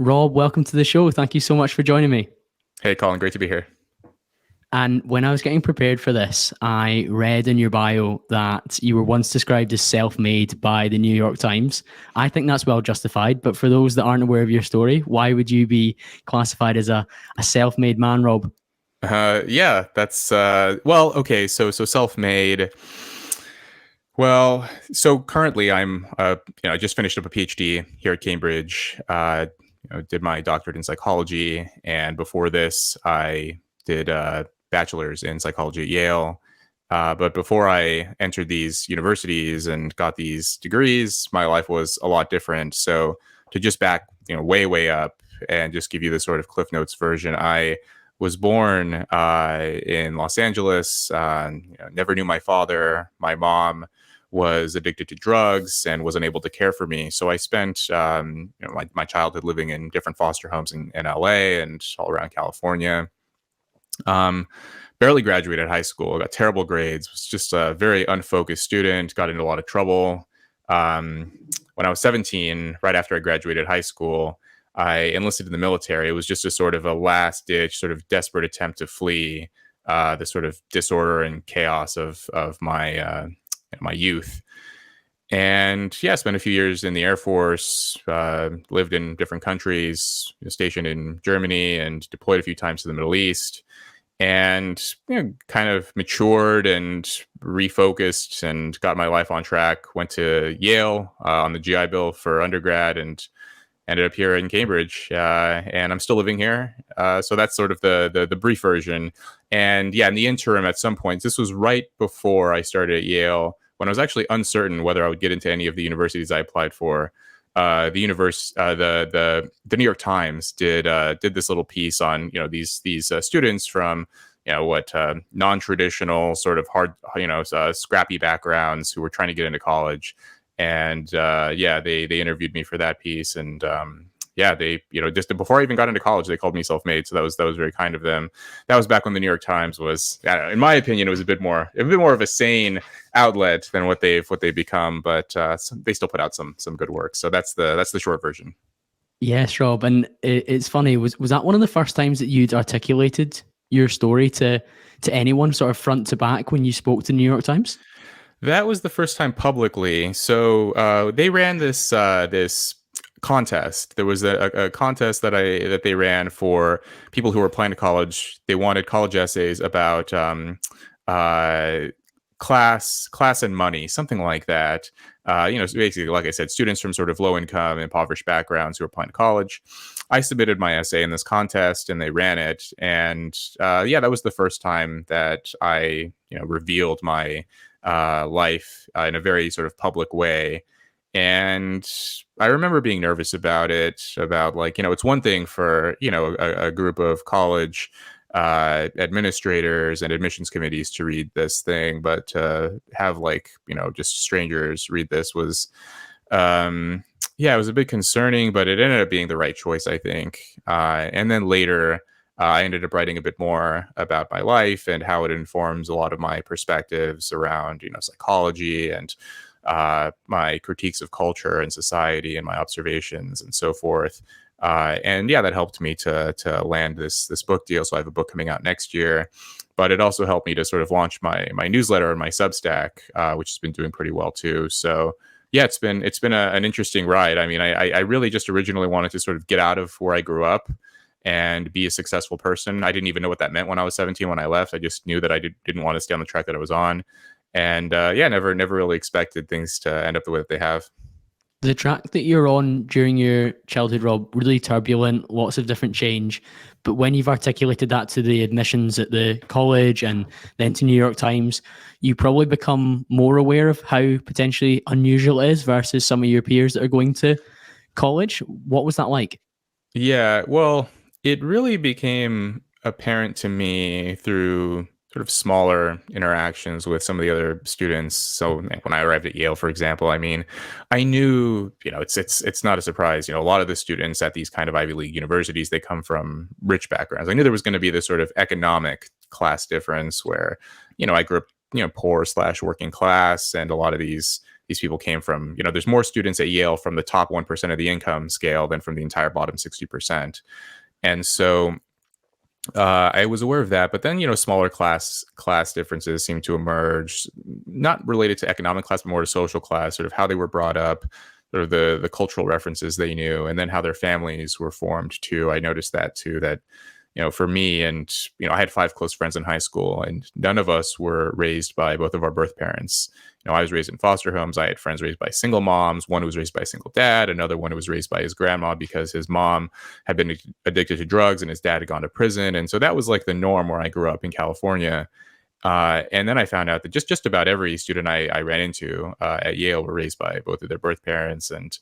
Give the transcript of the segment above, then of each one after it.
Rob, welcome to the show. Thank you so much for joining me. Hey, Colin, great to be here. And when I was getting prepared for this, I read in your bio that you were once described as self made by the New York Times. I think that's well justified. But for those that aren't aware of your story, why would you be classified as a self made man, Rob? Yeah, that's well, okay. So self-made. Well, so currently I just finished up a PhD here at Cambridge. Did my doctorate in psychology, and before this, I did a bachelor's in psychology at Yale. But before I entered these universities and got these degrees, my life was a lot different. So to just back, way up and just give you the sort of Cliff Notes version, I was born in Los Angeles. Never knew my father. My mom was addicted to drugs and was unable to care for me. So I spent my childhood living in different foster homes in LA and all around California. Um, Barely graduated high school, got terrible grades, was just a very unfocused student, got into a lot of trouble. Um, when I was 17, right after I graduated high school, I enlisted in the military. It was just a sort of a last ditch, sort of desperate attempt to flee the sort of disorder and chaos of my youth. And yeah, spent a few years in the Air Force, lived in different countries, stationed in Germany, and deployed a few times to the Middle East. And kind of matured and refocused and got my life on track. Went to Yale on the GI Bill for undergrad, and ended up here in Cambridge, and I'm still living here. So that's sort of the brief version. And yeah, in the interim, at some points, this was right before I started at Yale, when I was actually uncertain whether I would get into any of the universities I applied for. The New York Times did this little piece on these students from non-traditional sort of hard scrappy backgrounds who were trying to get into college. And they interviewed me for that piece, and they just before I even got into college, they called me self-made. So that was very kind of them. That was back when the New York Times was, in my opinion, it was a bit more of a sane outlet than what they've become. But they still put out some good work. So that's the short version. Yes, Rob. And it's funny. Was that one of the first times that you'd articulated your story to anyone, sort of front to back, when you spoke to the New York Times? That was the first time publicly. So they ran this contest. There was a contest that they ran for people who were applying to college. They wanted college essays about class and money, something like that. So basically, like I said, students from sort of low income, impoverished backgrounds who are applying to college. I submitted my essay in this contest, and they ran it. And that was the first time that I revealed my life in a very sort of public way. And I remember being nervous about it, about it's one thing for, a group of college administrators and admissions committees to read this thing, but to have just strangers read this was, it was a bit concerning, but it ended up being the right choice, I think. And then later, I ended up writing a bit more about my life and how it informs a lot of my perspectives around, psychology and my critiques of culture and society and my observations and so forth. That helped me to land this book deal. So I have a book coming out next year, but it also helped me to sort of launch my newsletter and my Substack, which has been doing pretty well too. So yeah, it's been an interesting ride. I mean, I really just originally wanted to sort of get out of where I grew up and be a successful person. I didn't even know what that meant when I was 17 when I left. I just knew that I didn't want to stay on the track that I was on. And never really expected things to end up the way that they have. The track that you're on during your childhood, Rob, really turbulent, lots of different change. But when you've articulated that to the admissions at the college and then to New York Times, you probably become more aware of how potentially unusual it is versus some of your peers that are going to college. What was that like? Yeah, well, it really became apparent to me through sort of smaller interactions with some of the other students. So when I arrived at Yale, for example, I mean, I knew, it's not a surprise. A lot of the students at these kind of Ivy League universities, they come from rich backgrounds. I knew there was going to be this sort of economic class difference where, I grew up, poor/working class, and a lot of these these people came from, there's more students at Yale from the top 1% of the income scale than from the entire bottom 60%. And so I was aware of that, but then smaller class differences seem to emerge, not related to economic class, but more to social class, sort of how they were brought up, sort of the cultural references they knew, and then how their families were formed too. I noticed that too. That for me, and I had 5 close friends in high school, and none of us were raised by both of our birth parents. I was raised in foster homes. I had friends raised by single moms, one who was raised by a single dad, another one who was raised by his grandma because his mom had been addicted to drugs and his dad had gone to prison. And so that was like the norm where I grew up in California. And then I found out that just about every student I ran into at Yale were raised by both of their birth parents. And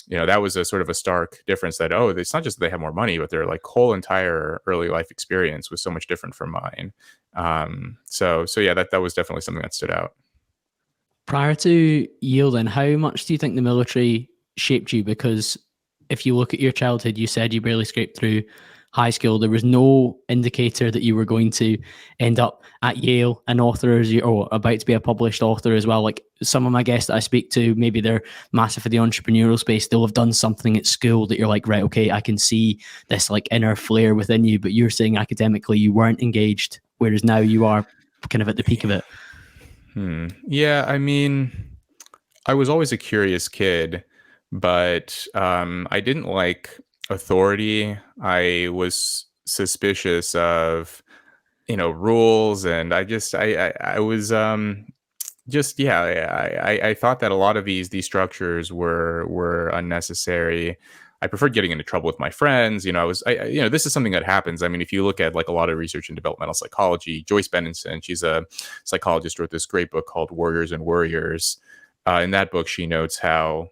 that was a sort of a stark difference that, it's not just that they have more money, but their like whole entire early life experience was so much different from mine. So yeah, that was definitely something that stood out. Prior to Yale, then, how much do you think the military shaped you? Because if you look at your childhood, you said you barely scraped through high school. There was no indicator that you were going to end up at Yale, an author, or about to be a published author as well. Like some of my guests that I speak to, maybe they're massive for the entrepreneurial space. They'll have done something at school that you're like, right, okay, I can see this like inner flair within you. But you're saying academically you weren't engaged, whereas now you are kind of at the peak of it. Yeah, I mean, I was always a curious kid, but I didn't like authority. I was suspicious of, rules, and I was just yeah, I thought that a lot of these structures were unnecessary. I preferred getting into trouble with my friends. This is something that happens. I mean, if you look at like a lot of research in developmental psychology, Joyce Benenson, she's a psychologist, wrote this great book called Warriors and Worriers. In that book, she notes how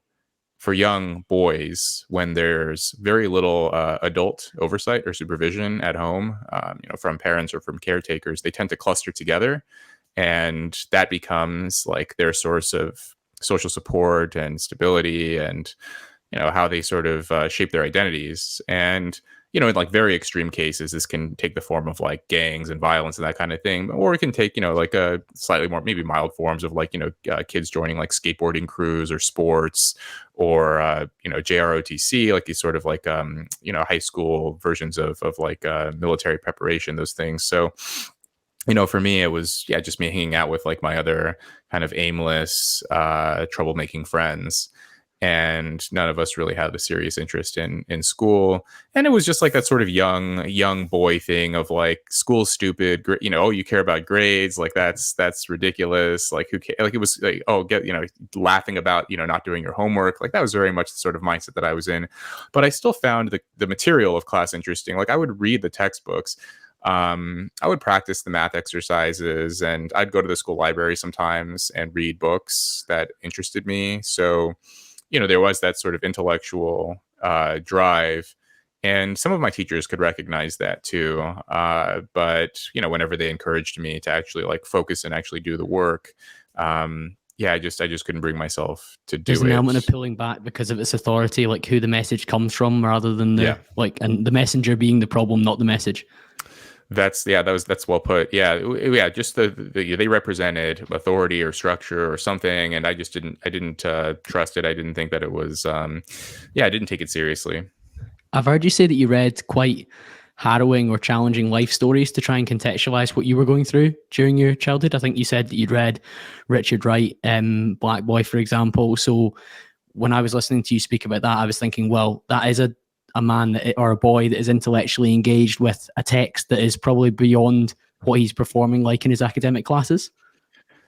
for young boys, when there's very little adult oversight or supervision at home, from parents or from caretakers, they tend to cluster together, and that becomes like their source of social support and stability, and how they sort of shape their identities. And in like very extreme cases, this can take the form of like gangs and violence and that kind of thing, or it can take like a slightly more maybe mild forms of like kids joining like skateboarding crews or sports, or JROTC, like these sort of like high school versions of like military preparation, those things. So for me, it was just me hanging out with like my other kind of aimless troublemaking friends, and none of us really had a serious interest in school. And it was just like that sort of young boy thing of like, school's stupid, you care about grades, like that's ridiculous, like who cares? Like it was like, laughing about not doing your homework, like that was very much the sort of mindset that I was in. But I still found the material of class interesting. Like I would read the textbooks, I would practice the math exercises, and I'd go to the school library sometimes and read books that interested me. So there was that sort of intellectual drive, and some of my teachers could recognize that too. But whenever they encouraged me to actually like focus and actually do the work, I just couldn't bring myself to do it. There's an element of pulling back because of its authority, like who the message comes from, rather than and the messenger being the problem, not the message. That's well put. Just they represented authority or structure or something, and I didn't trust it. I didn't think that it was I didn't take it seriously. I've heard you say that you read quite harrowing or challenging life stories to try and contextualize what you were going through during your childhood. I think you said that you'd read Richard Wright, Black Boy, for example. So when I was listening to you speak about that, I was thinking, well, that is a man or a boy that is intellectually engaged with a text that is probably beyond what he's performing like in his academic classes.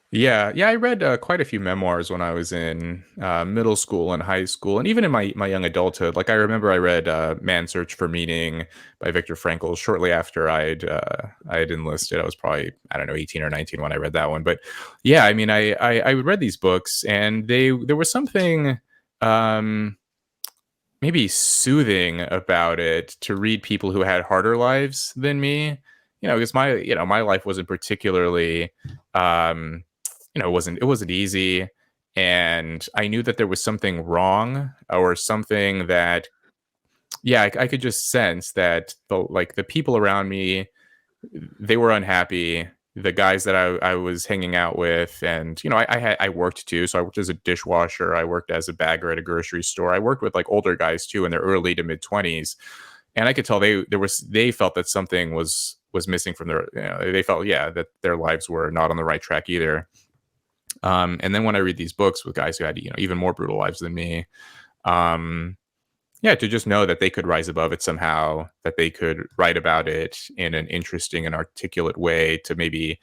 Yeah. I read quite a few memoirs when I was in middle school and high school, and even in my young adulthood. Like I remember I read Man's Search for Meaning by Viktor Frankl shortly after I'd enlisted. I was probably, 18 or 19 when I read that one. But yeah, I mean, I read these books, and there was something maybe soothing about it to read people who had harder lives than me. Because my life wasn't particularly it wasn't easy, and I knew that there was something wrong, or something that I could just sense that the people around me, they were unhappy, the guys that I was hanging out with, and I worked too. So I worked as a dishwasher. I worked as a bagger at a grocery store. I worked with like older guys too in their early to mid 20s, and I could tell they felt that something was missing from their, they felt, that their lives were not on the right track either. And then when I read these books with guys who had even more brutal lives than me, um, to just know that they could rise above it somehow, that they could write about it in an interesting and articulate way to maybe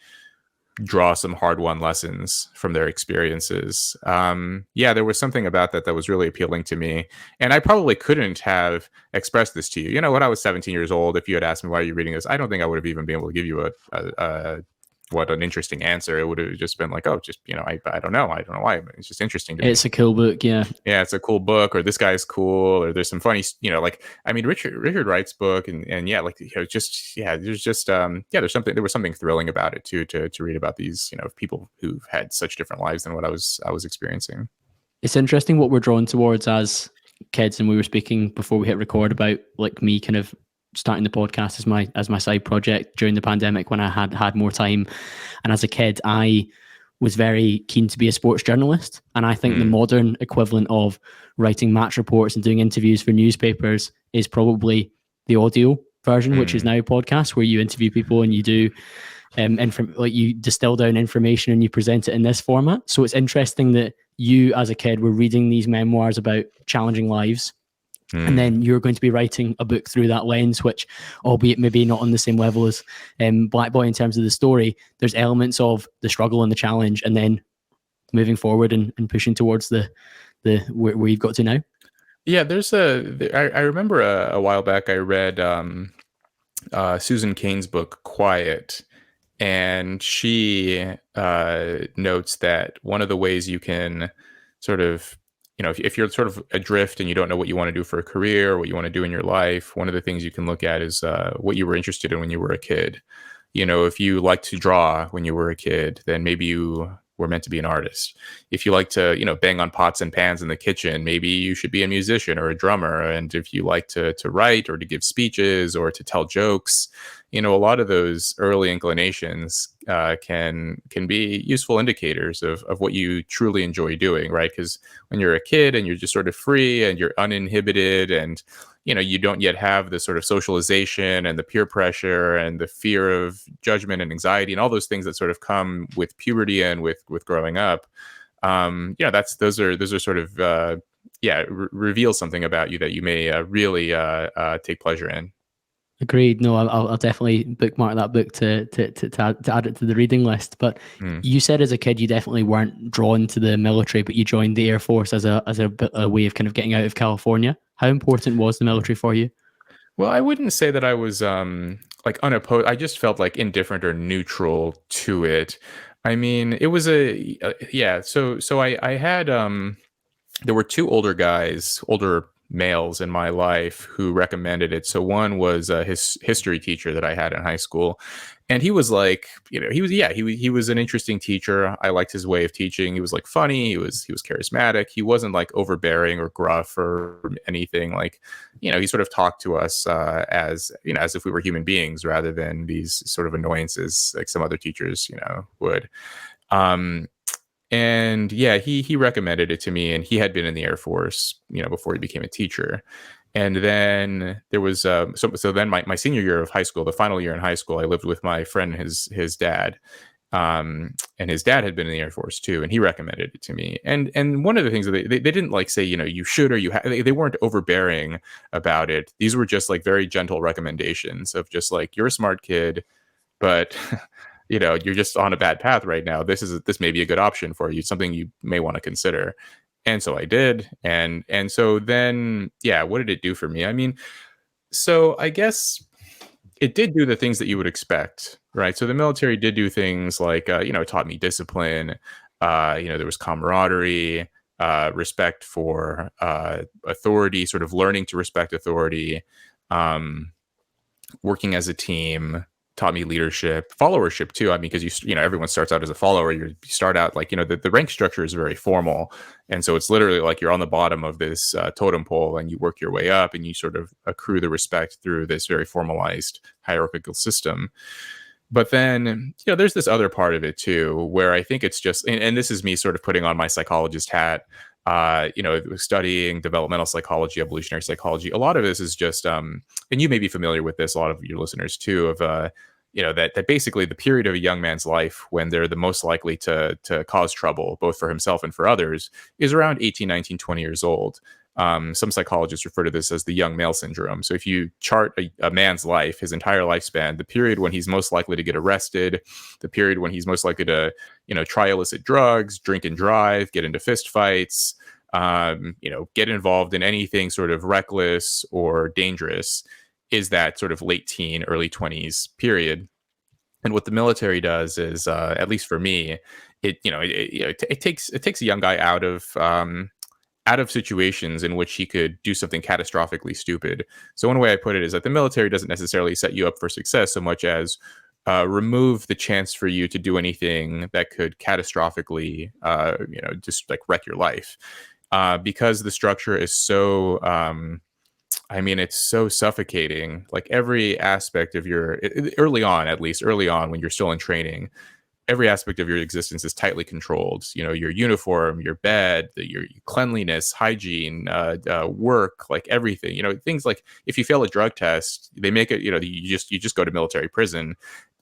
draw some hard-won lessons from their experiences. There was something about that was really appealing to me. And I probably couldn't have expressed this to you. When I was 17 years old, if you had asked me, why are you reading this? I don't think I would have even been able to give you a what an interesting answer. It would have just been like, oh, just, I don't know. I don't know why, but it's just interesting to me. It's a cool book. Yeah. Yeah. It's a cool book, or this guy's cool, or there's some funny, Richard Wright's book. And there's just, there was something thrilling about it too, to read about these, people who've had such different lives than what I was experiencing. It's interesting what we're drawn towards as kids. And we were speaking before we hit record about like me kind of starting the podcast as my side project during the pandemic when I had more time. And as a kid, I was very keen to be a sports journalist. And I think the modern equivalent of writing match reports and doing interviews for newspapers is probably the audio version, which is now a podcast where you interview people and you do you distill down information and you present it in this format. So it's interesting that you as a kid were reading these memoirs about challenging lives. And then you're going to be writing a book through that lens, which, albeit maybe not on the same level as Black Boy in terms of the story, there's elements of the struggle and the challenge, and then moving forward and pushing towards the where you've got to now. Yeah, I remember a while back I read Susan Cain's book Quiet, and she notes that one of the ways you can sort of, if you're sort of adrift and you don't know what you want to do for a career or what you want to do in your life, one of the things you can look at is what you were interested in when you were a kid. If you liked to draw when you were a kid, then maybe you were meant to be an artist. If you like to, bang on pots and pans in the kitchen, maybe you should be a musician or a drummer. And if you like to write or to give speeches or to tell jokes, a lot of those early inclinations can be useful indicators of what you truly enjoy doing, right? Because when you're a kid and you're just sort of free and you're uninhibited and you don't yet have the sort of socialization and the peer pressure and the fear of judgment and anxiety and all those things that sort of come with puberty and with growing up. Those are sort of reveal something about you that you may really take pleasure in. Agreed. No, I'll definitely bookmark that book to add it to the reading list. But you said as a kid you definitely weren't drawn to the military, but you joined the Air Force as a way of kind of getting out of California. How important was the military for you? Well, I wouldn't say that I was like unopposed. I just felt like indifferent or neutral to it. I mean, it was So I had there were two older males in my life who recommended it. So one was his history teacher that I had in high school, and he was like, he was an interesting teacher. I liked his way of teaching. He was like funny. He was charismatic. He wasn't like overbearing or gruff or anything. Like, he sort of talked to us as if we were human beings rather than these sort of annoyances like some other teachers would. And he recommended it to me, and he had been in the Air Force, before he became a teacher. And then there was so then my senior year of high school, the final year in high school, I lived with my friend, his dad, and his dad had been in the Air Force too, and he recommended it to me. And one of the things that they didn't like say, you should or you they weren't overbearing about it. These were just like very gentle recommendations of just like, you're a smart kid, but you're just on a bad path right now. This may be a good option for you, something you may want to consider. And so I did. And so then, what did it do for me? I mean, so I guess it did do the things that you would expect, right? So the military did do things like, it taught me discipline. There was camaraderie, respect for authority, sort of learning to respect authority, working as a team. Taught me leadership, followership too. I mean, because everyone starts out as a follower. You start out like, the rank structure is very formal, and so it's literally like you're on the bottom of this totem pole, and you work your way up, and you sort of accrue the respect through this very formalized hierarchical system. But then, there's this other part of it too, where I think it's just, and this is me sort of putting on my psychologist hat, studying developmental psychology, evolutionary psychology. A lot of this is just, and you may be familiar with this, a lot of your listeners too, of, that basically the period of a young man's life when they're the most likely to cause trouble, both for himself and for others, is around 18, 19, 20 years old. Some psychologists refer to this as the young male syndrome. So if you chart a man's life, his entire lifespan, the period when he's most likely to get arrested, the period when he's most likely to, try illicit drugs, drink and drive, get into fist fights, get involved in anything sort of reckless or dangerous, is that sort of late teen, early 20s period. And what the military does is, at least for me, it takes a young guy out of situations in which he could do something catastrophically stupid. So one way I put it is that the military doesn't necessarily set you up for success so much as remove the chance for you to do anything that could catastrophically, just like wreck your life. Because the structure is so, it's so suffocating. Like every aspect of early on when you're still in training, every aspect of your existence is tightly controlled. Your uniform, your bed, your cleanliness, hygiene, work, like everything. Things like if you fail a drug test, they make it. You just go to military prison,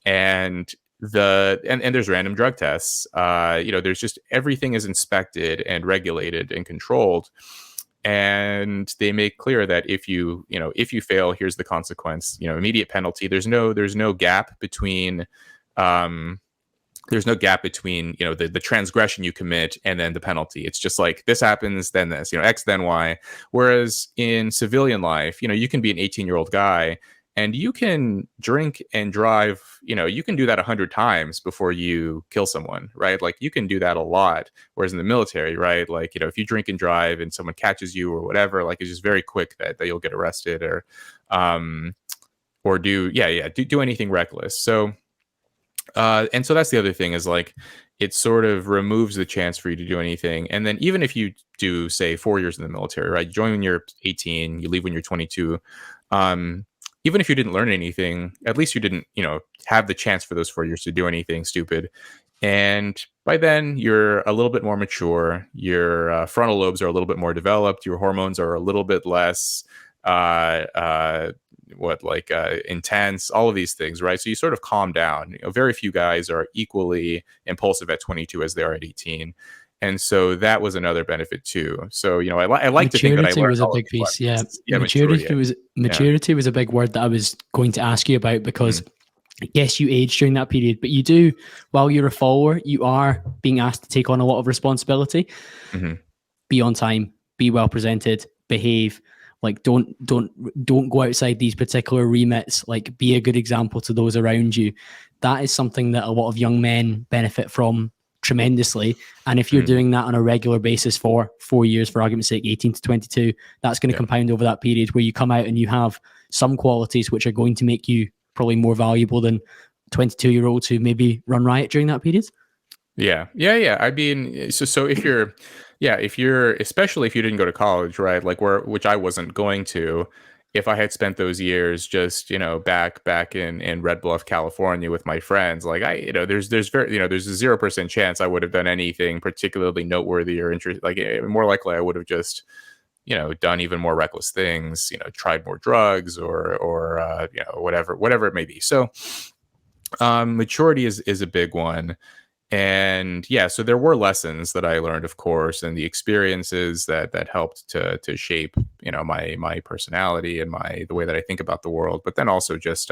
and there's random drug tests. There's just everything is inspected and regulated and controlled. And they make clear that if you fail, here's the consequence. Immediate penalty. There's no gap between. There's no gap between, the transgression you commit and then the penalty. It's just like this happens, then this, X, then Y. Whereas in civilian life, you can be an 18-year-old guy and you can drink and drive, you can do that 100 times before you kill someone, right? Like you can do that a lot. Whereas in the military, right? Like, if you drink and drive and someone catches you or whatever, like it's just very quick that you'll get arrested or do anything reckless. So, and so that's the other thing is like, it sort of removes the chance for you to do anything. And then even if you do say 4 years in the military, right? You join when you're 18, you leave when you're 22. Even if you didn't learn anything, at least you didn't, have the chance for those 4 years to do anything stupid. And by then you're a little bit more mature. Your frontal lobes are a little bit more developed. Your hormones are a little bit less, intense, all of these things, right? So you sort of calm down. Very few guys are equally impulsive at 22 as they are at 18. And so that was another benefit too. So, I like to think that I learned was a big piece. Yeah. Maturity was a big word that I was going to ask you about because yes, you age during that period, but you do, while you're a follower, you are being asked to take on a lot of responsibility. Mm-hmm. Be on time, be well presented, behave. Like don't go outside these particular remits. Like be a good example to those around you. That is something that a lot of young men benefit from tremendously. And if you're doing that on a regular basis for 4 years, for argument's sake, 18 to 22, that's going to compound over that period where you come out and you have some qualities which are going to make you probably more valuable than 22-year-olds who maybe run riot during that period. Yeah. I mean, so if you're, especially if you didn't go to college, right? Like which I wasn't going to, if I had spent those years just, back in Red Bluff, California with my friends, like there's a 0% chance I would have done anything particularly noteworthy or interesting. Like more likely I would have just, done even more reckless things, tried more drugs or whatever it may be. So maturity is a big one. And so there were lessons that I learned, of course, and the experiences that helped to shape, my personality and the way that I think about the world. But then also just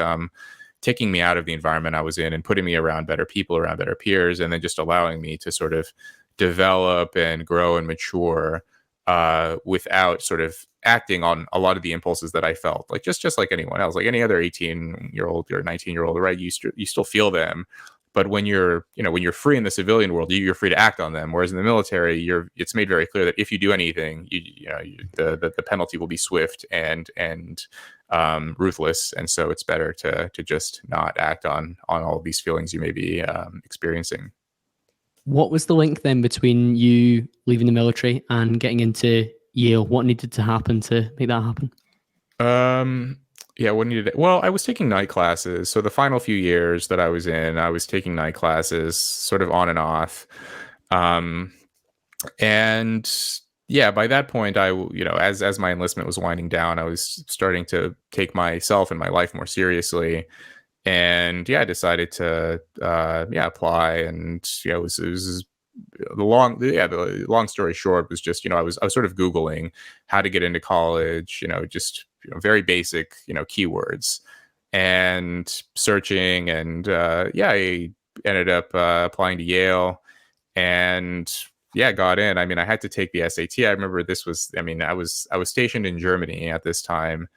taking me out of the environment I was in and putting me around better people, around better peers, and then just allowing me to sort of develop and grow and mature without sort of acting on a lot of the impulses that I felt, like just like anyone else, like any other 18-year-old or 19-year-old, right? You still feel them. But when you're free in the civilian world, you're free to act on them. Whereas in the military, it's made very clear that if you do anything, the penalty will be swift and ruthless. And so it's better to just not act on all of these feelings you may be experiencing. What was the link then between you leaving the military and getting into Yale? What needed to happen to make that happen? Yeah, what needed it? Well, I was taking night classes. So the final few years that I was in, I was taking night classes sort of on and off. Um, and yeah, by that point, as my enlistment was winding down, I was starting to take myself and my life more seriously. And yeah, I decided to apply. And yeah, it was the long story short was just, I was sort of Googling how to get into college, just very basic, keywords, and searching. And I ended up applying to Yale, and yeah, got in. I mean, I had to take the SAT. I remember I was stationed in Germany at this time.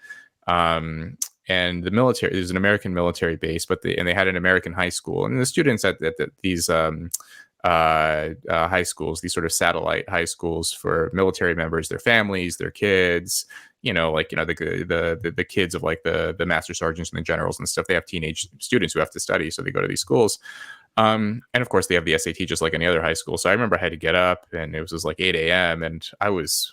And the military, there's an American military base, and they had an American high school, and the students at these high schools, these sort of satellite high schools for military members, their families, their kids, the kids of like the master sergeants and the generals and stuff. They have teenage students who have to study, so they go to these schools. And of course, they have the SAT just like any other high school. So I remember I had to get up, and it was just like 8 a.m. And I was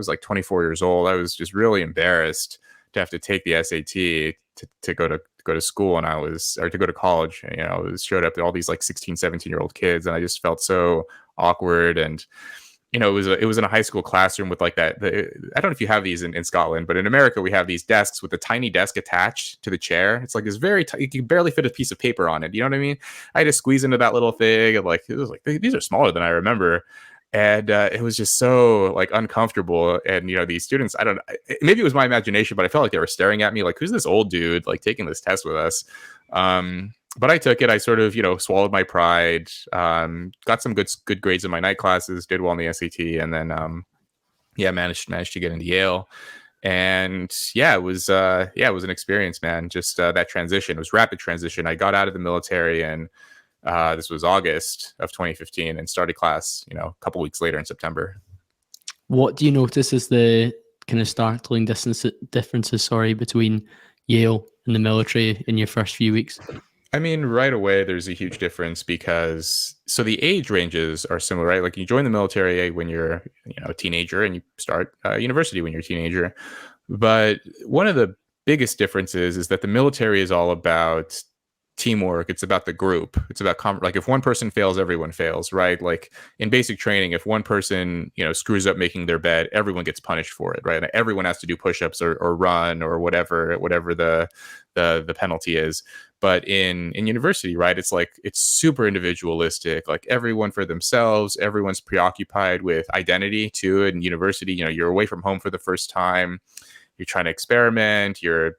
like 24 years old. I was just really embarrassed to have to take the SAT to go to school, or to go to college. It showed up to all these like 16, 17-year-old kids, and I just felt so awkward. And it was in a high school classroom with like that. I don't know if you have these in Scotland, but in America we have these desks with a tiny desk attached to the chair. It's like this you can barely fit a piece of paper on it. You know what I mean? I had to squeeze into that little thing, and like it was like these are smaller than I remember. And it was just so like uncomfortable. And these students, I don't know, maybe it was my imagination, but I felt like they were staring at me like, who's this old dude like taking this test with us? But I took it. I sort of, swallowed my pride, got some good grades in my night classes, did well in the SAT, and then, managed to get into Yale. And it was an experience, man. Just that transition. It was rapid transition. I got out of the military, and this was August of 2015, and started class, a couple weeks later in September. What do you notice as the kind of startling differences, between Yale and the military in your first few weeks? I mean, right away, there's a huge difference because the age ranges are similar, right? Like you join the military when you're, a teenager, and you start university when you're a teenager. But one of the biggest differences is that the military is all about teamwork. It's about the group. It's about like if one person fails, everyone fails, right? Like in basic training, if one person screws up making their bed, everyone gets punished for it, right? Everyone has to do push-ups or run or whatever the penalty is. But in university, right, it's like it's super individualistic, like everyone for themselves. Everyone's preoccupied with identity too. In university, you're away from home for the first time. You're trying to experiment. You're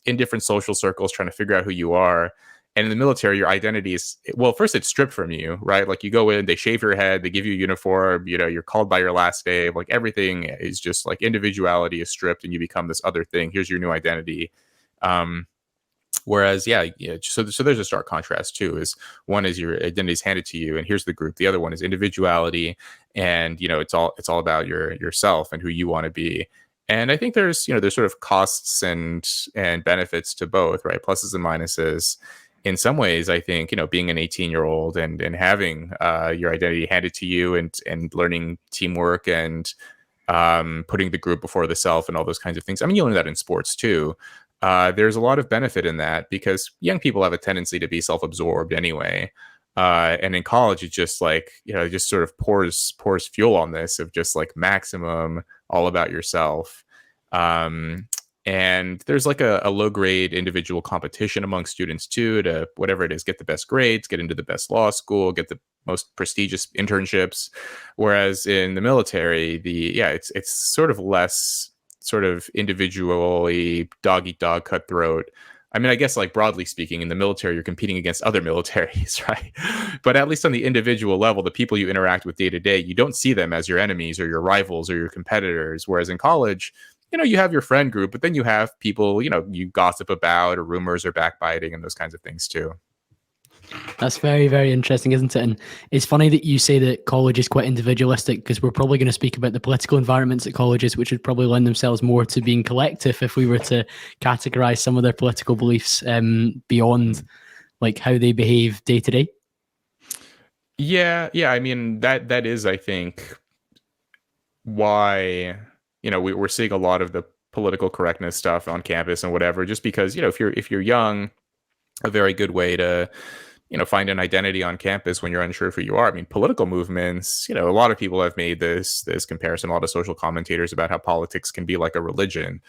in different social circles trying to figure out who you are. And in the military, your identity is, well, first it's stripped from you, right? Like you go in, they shave your head, they give you a uniform, you're called by your last name. Like everything is just like individuality is stripped, and you become this other thing. Here's your new identity. Whereas, so there's a stark contrast too. Is one is your identity is handed to you, and here's the group. The other one is individuality, and it's all about yourself and who you want to be. And I think there's sort of costs and benefits to both, right? Pluses and minuses. In some ways, I think being an 18-year-old and having your identity handed to you, and learning teamwork, and putting the group before the self, and all those kinds of things. I mean, you learn that in sports too. There's a lot of benefit in that because young people have a tendency to be self-absorbed anyway. And in college, it just like, it just sort of pours fuel on this of just like maximum all about yourself. And there's like a low grade individual competition among students too, to whatever it is, get the best grades, get into the best law school, get the most prestigious internships. Whereas in the military, it's sort of less sort of individually dog eat dog cutthroat. I mean, I guess like broadly speaking, in the military, you're competing against other militaries, right? But at least on the individual level, the people you interact with day to day, you don't see them as your enemies or your rivals or your competitors. Whereas in college, you have your friend group, but then you have people, you gossip about, or rumors or backbiting and those kinds of things too. That's very, very interesting, isn't it? And it's funny that you say that college is quite individualistic, because we're probably going to speak about the political environments at colleges, which would probably lend themselves more to being collective if we were to categorize some of their political beliefs beyond like how they behave day to day. Yeah. I mean, that is, I think, why, we're seeing a lot of the political correctness stuff on campus and whatever, just because, if you're young, a very good way to, find an identity on campus when you're unsure of who you are. I mean, political movements, a lot of people have made this comparison, a lot of social commentators, about how politics can be like a religion,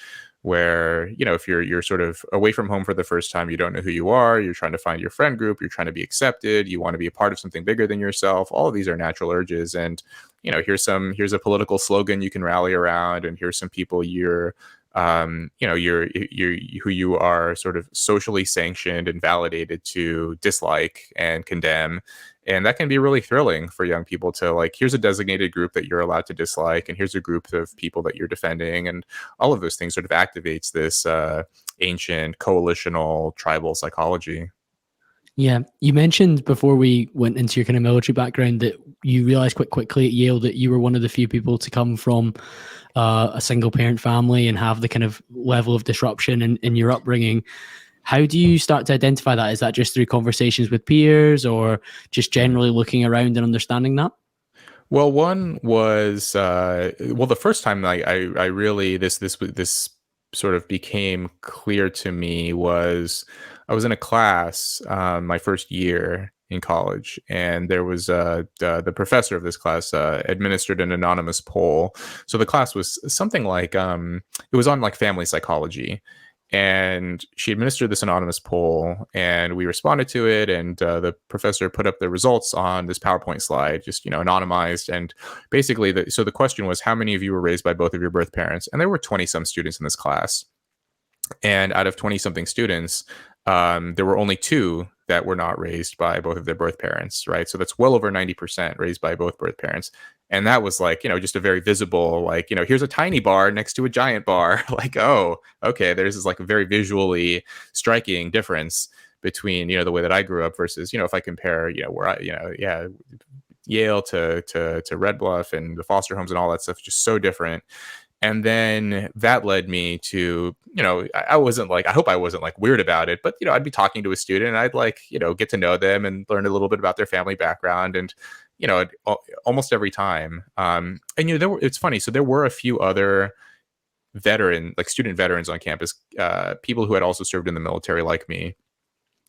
where, if you're sort of away from home for the first time, you don't know who you are, you're trying to find your friend group, you're trying to be accepted, you want to be a part of something bigger than yourself. All of these are natural urges. And, here's a political slogan you can rally around, and here's some people you're who you are sort of socially sanctioned and validated to dislike and condemn. And that can be really thrilling for young people to, like, here's a designated group that you're allowed to dislike, and here's a group of people that you're defending. And all of those things sort of activates this ancient coalitional tribal psychology. Yeah, you mentioned before we went into your kind of military background that you realized quite quickly at Yale that you were one of the few people to come from a single parent family and have the kind of level of disruption in your upbringing. How do you start to identify that? Is that just through conversations with peers, or just generally looking around and understanding that? Well, one was the first time I really this sort of became clear to me was I was in a class my first year in college, and there was the professor of this class administered an anonymous poll. So the class was something like it was on like family psychology, and she administered this anonymous poll, and we responded to it, and the professor put up the results on this PowerPoint slide, just anonymized. And basically the question was, how many of you were raised by both of your birth parents? And there were 20 some students in this class, and out of 20 something students, there were only two that were not raised by both of their birth parents, right? So that's well over 90% raised by both birth parents. And that was like, just a very visible, like, here's a tiny bar next to a giant bar. Like, oh, okay, there's this like a very visually striking difference between, the way that I grew up versus, if I compare, where Yale to Red Bluff and the foster homes and all that stuff, just so different. And then that led me to, I wasn't like, I hope I wasn't like weird about it, but, I'd be talking to a student and I'd like, get to know them and learn a little bit about their family background. And, almost every time. And, it's funny. So there were a few other student veterans on campus, people who had also served in the military like me.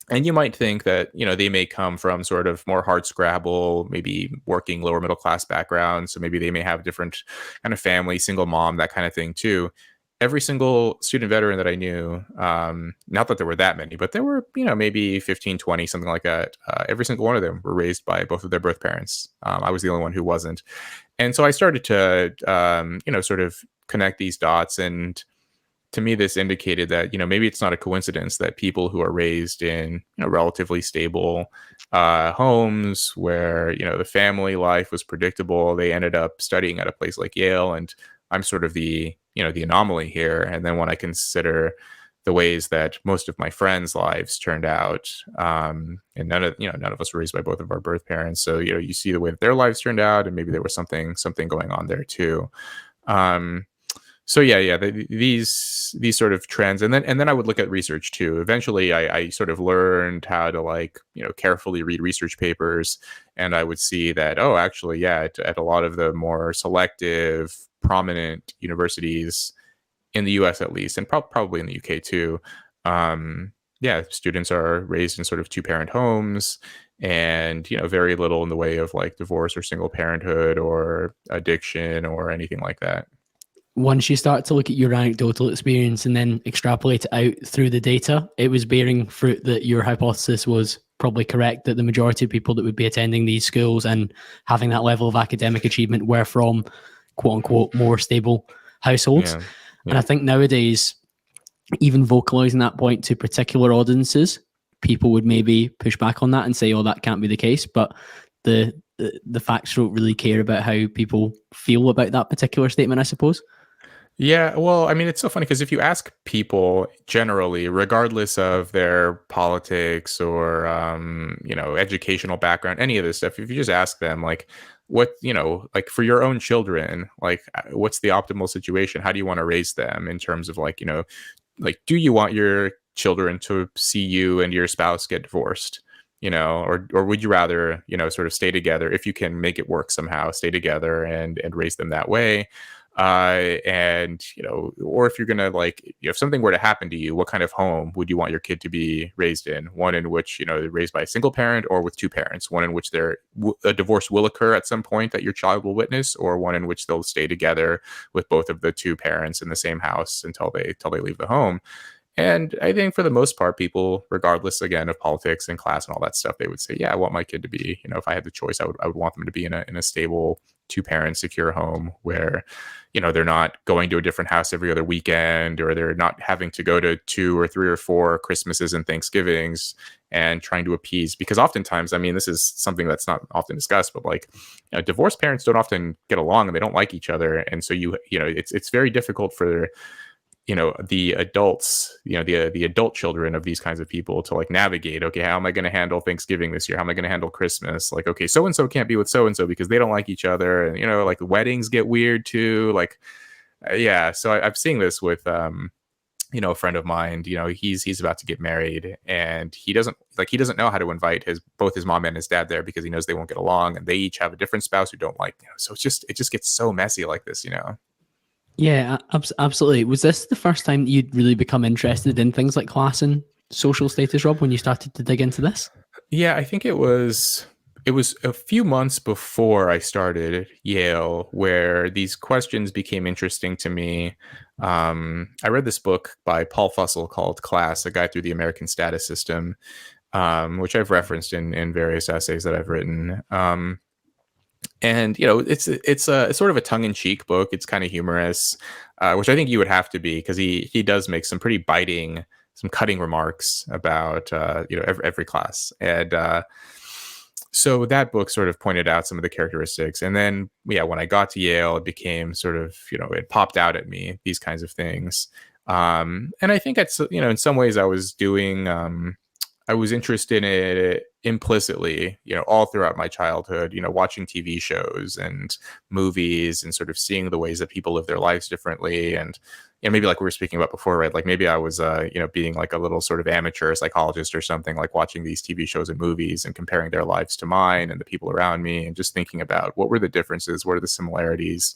And you might think that, they may come from sort of more hard scrabble, maybe working lower middle class backgrounds. So maybe they may have different kind of family, single mom, that kind of thing too. Every single student veteran that I knew, not that there were that many, but there were, maybe 15, 20, something like that. Every single one of them were raised by both of their birth parents. I was the only one who wasn't. And so I started to, sort of connect these dots. And to me, this indicated that, maybe it's not a coincidence that people who are raised in, relatively stable homes where, the family life was predictable, they ended up studying at a place like Yale. And I'm sort of the anomaly here. And then when I consider the ways that most of my friends' lives turned out, and none of us were raised by both of our birth parents. So, you see the way that their lives turned out, and maybe there was something going on there too. So these sort of trends, and then I would look at research too. Eventually, I sort of learned how to carefully read research papers, and I would see that actually at a lot of the more selective, prominent universities in the U.S. at least, and probably in the U.K. too, students are raised in sort of two-parent homes, and very little in the way of like divorce or single parenthood or addiction or anything like that. Once you start to look at your anecdotal experience and then extrapolate it out through the data, it was bearing fruit that your hypothesis was probably correct, that the majority of people that would be attending these schools and having that level of academic achievement were from quote unquote more stable households. Yeah. And I think nowadays, even vocalizing that point to particular audiences, people would maybe push back on that and say, oh, that can't be the case. But the facts don't really care about how people feel about that particular statement, I suppose. Yeah, well, I mean, it's so funny because if you ask people generally, regardless of their politics or educational background, any of this stuff, if you just ask them like, what, like for your own children, like what's the optimal situation? How do you want to raise them in terms of like, do you want your children to see you and your spouse get divorced? Or would you rather, sort of stay together if you can make it work somehow, stay together and raise them that way? And or if you're gonna if something were to happen to you, what kind of home would you want your kid to be raised in? One in which they're raised by a single parent, or with two parents. One in which a divorce will occur at some point that your child will witness, or one in which they'll stay together with both of the two parents in the same house until they leave the home. And I think for the most part, people, regardless again of politics and class and all that stuff, they would say, yeah, I want my kid to be, if I had the choice, I would want them to be in a stable, two-parent, secure home where, they're not going to a different house every other weekend, or they're not having to go to 2 or 3 or 4 Christmases and Thanksgivings and trying to appease. Because oftentimes, I mean, this is something that's not often discussed, but divorced parents don't often get along and they don't like each other. And so it's very difficult for the adults, the adult children of these kinds of people to navigate. Okay, how am I going to handle Thanksgiving this year? How am I going to handle Christmas? Okay, so and so can't be with so and so because they don't like each other, and weddings get weird too. Yeah. So I'm seeing this with a friend of mine. He's about to get married, and he doesn't know how to invite both his mom and his dad there because he knows they won't get along, and they each have a different spouse who don't like. So it just gets so messy like this. Yeah, absolutely. Was this the first time that you'd really become interested in things like class and social status, Rob, when you started to dig into this? Yeah, I think it was a few months before I started Yale where these questions became interesting to me. I read this book by Paul Fussell called Class, A Guide Through the American Status System, which I've referenced in various essays that I've written. And it's a sort of a tongue-in-cheek book. It's kind of humorous, which I think you would have to be, because he does make some pretty biting, some cutting remarks about every class. And so that book sort of pointed out some of the characteristics. And then when I got to Yale, it became sort of it popped out at me, these kinds of things. And I think that's in some ways I was interested in it implicitly, all throughout my childhood, watching TV shows and movies and sort of seeing the ways that people live their lives differently. And, maybe like we were speaking about before, right? Maybe I was, being a little sort of amateur psychologist or something, watching these TV shows and movies and comparing their lives to mine and the people around me, and just thinking about what were the differences, what are the similarities,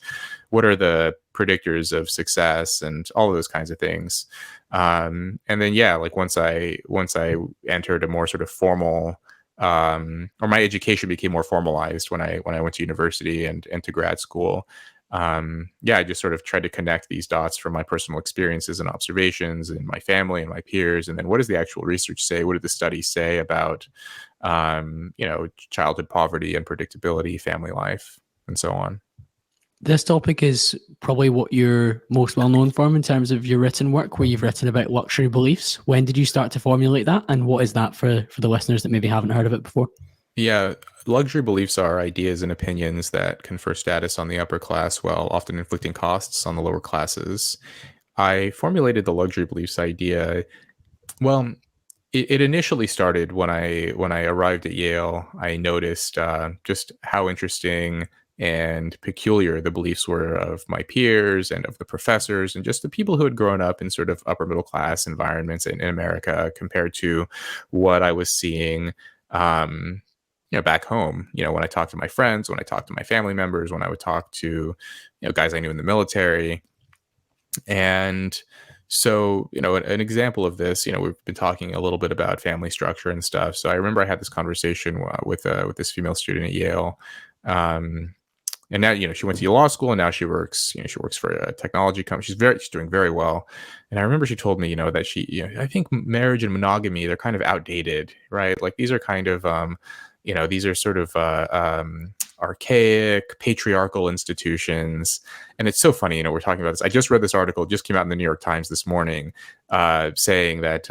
what are the predictors of success, and all of those kinds of things. And then, once I entered a more sort of formal, or my education became more formalized when I went to university and to grad school. I just sort of tried to connect these dots from my personal experiences and observations and my family and my peers. And then what does the actual research say? What did the studies say about, childhood poverty and predictability, family life, and so on? This topic is probably what you're most well known for in terms of your written work, where you've written about luxury beliefs. When did you start to formulate that? And what is that for the listeners that maybe haven't heard of it before? Yeah, luxury beliefs are ideas and opinions that confer status on the upper class while often inflicting costs on the lower classes. I formulated the luxury beliefs idea. Well, it initially started when I arrived at Yale. I noticed just how interesting and peculiar the beliefs were of my peers and of the professors and just the people who had grown up in sort of upper middle class environments in America compared to what I was seeing back home. When I talked to my friends, when I talked to my family members, when I would talk to guys I knew in the military. And so, an example of this, we've been talking a little bit about family structure and stuff. So I remember I had this conversation with this female student at Yale. And now, she went to law school, and now she works for a technology company. She's doing very well. And I remember she told me, that I think marriage and monogamy, they're kind of outdated, right? These are kind of, these are sort of archaic patriarchal institutions. And it's so funny, we're talking about this. I just read this article, it just came out in the New York Times this morning, saying that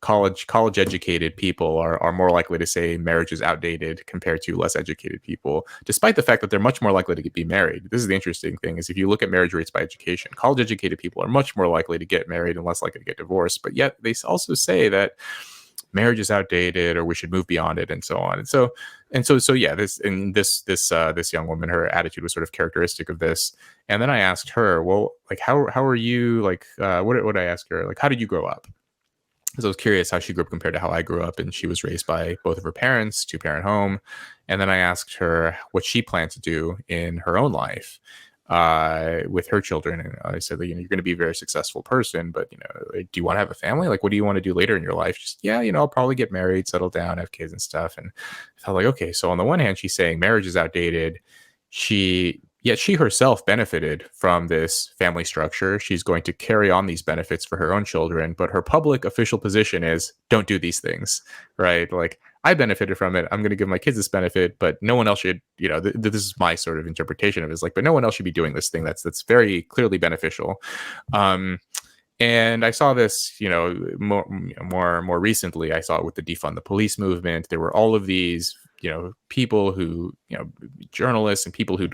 college educated people are more likely to say marriage is outdated compared to less educated people, despite the fact that they're much more likely to be married. This is the interesting thing, is if you look at marriage rates by education, college educated people are much more likely to get married and less likely to get divorced. But yet they also say that marriage is outdated, or we should move beyond it, and so on. So yeah, this young woman, her attitude was sort of characteristic of this. And then I asked her, well, how are you, what would I ask her, how did you grow up? Because I was curious how she grew up compared to how I grew up, and she was raised by both of her parents, 2-parent home. And then I asked her what she planned to do in her own life. with her children. And I said, you're going to be a very successful person, but, like, do you want to have a family? Like, what do you want to do later in your life? Just, yeah, I'll probably get married, settle down, have kids and stuff. And I felt like, okay, so on the one hand, she's saying marriage is outdated. Yet she herself benefited from this family structure. She's going to carry on these benefits for her own children, but her public official position is don't do these things, right? Like, I benefited from it. I'm going to give my kids this benefit, but no one else should, this is my sort of interpretation of it, is like, but no one else should be doing this thing that's very clearly beneficial. And I saw this, more recently. I saw it with the defund the police movement. There were all of these, people who, journalists and people who,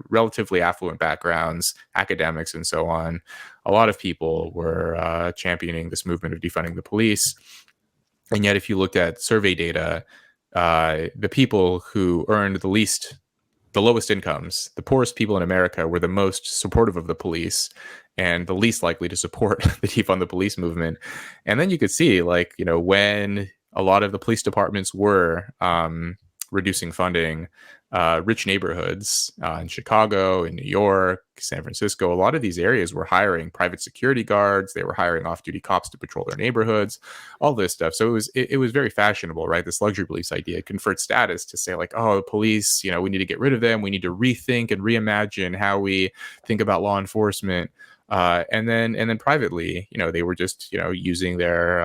relatively affluent backgrounds, academics, and so on. A lot of people were championing this movement of defunding the police. And yet, if you looked at survey data, the people who earned the lowest incomes, the poorest people in America, were the most supportive of the police and the least likely to support the defund the police movement. And then you could see, like, when a lot of the police departments were reducing funding, rich neighborhoods in Chicago, in New York, San Francisco, a lot of these areas were hiring private security guards. They were hiring off-duty cops to patrol their neighborhoods, all this stuff. So it was very fashionable, right? This luxury beliefs idea conferred status to say, like, oh, police, we need to get rid of them. We need to rethink and reimagine how we think about law enforcement. And then privately, they were just, using their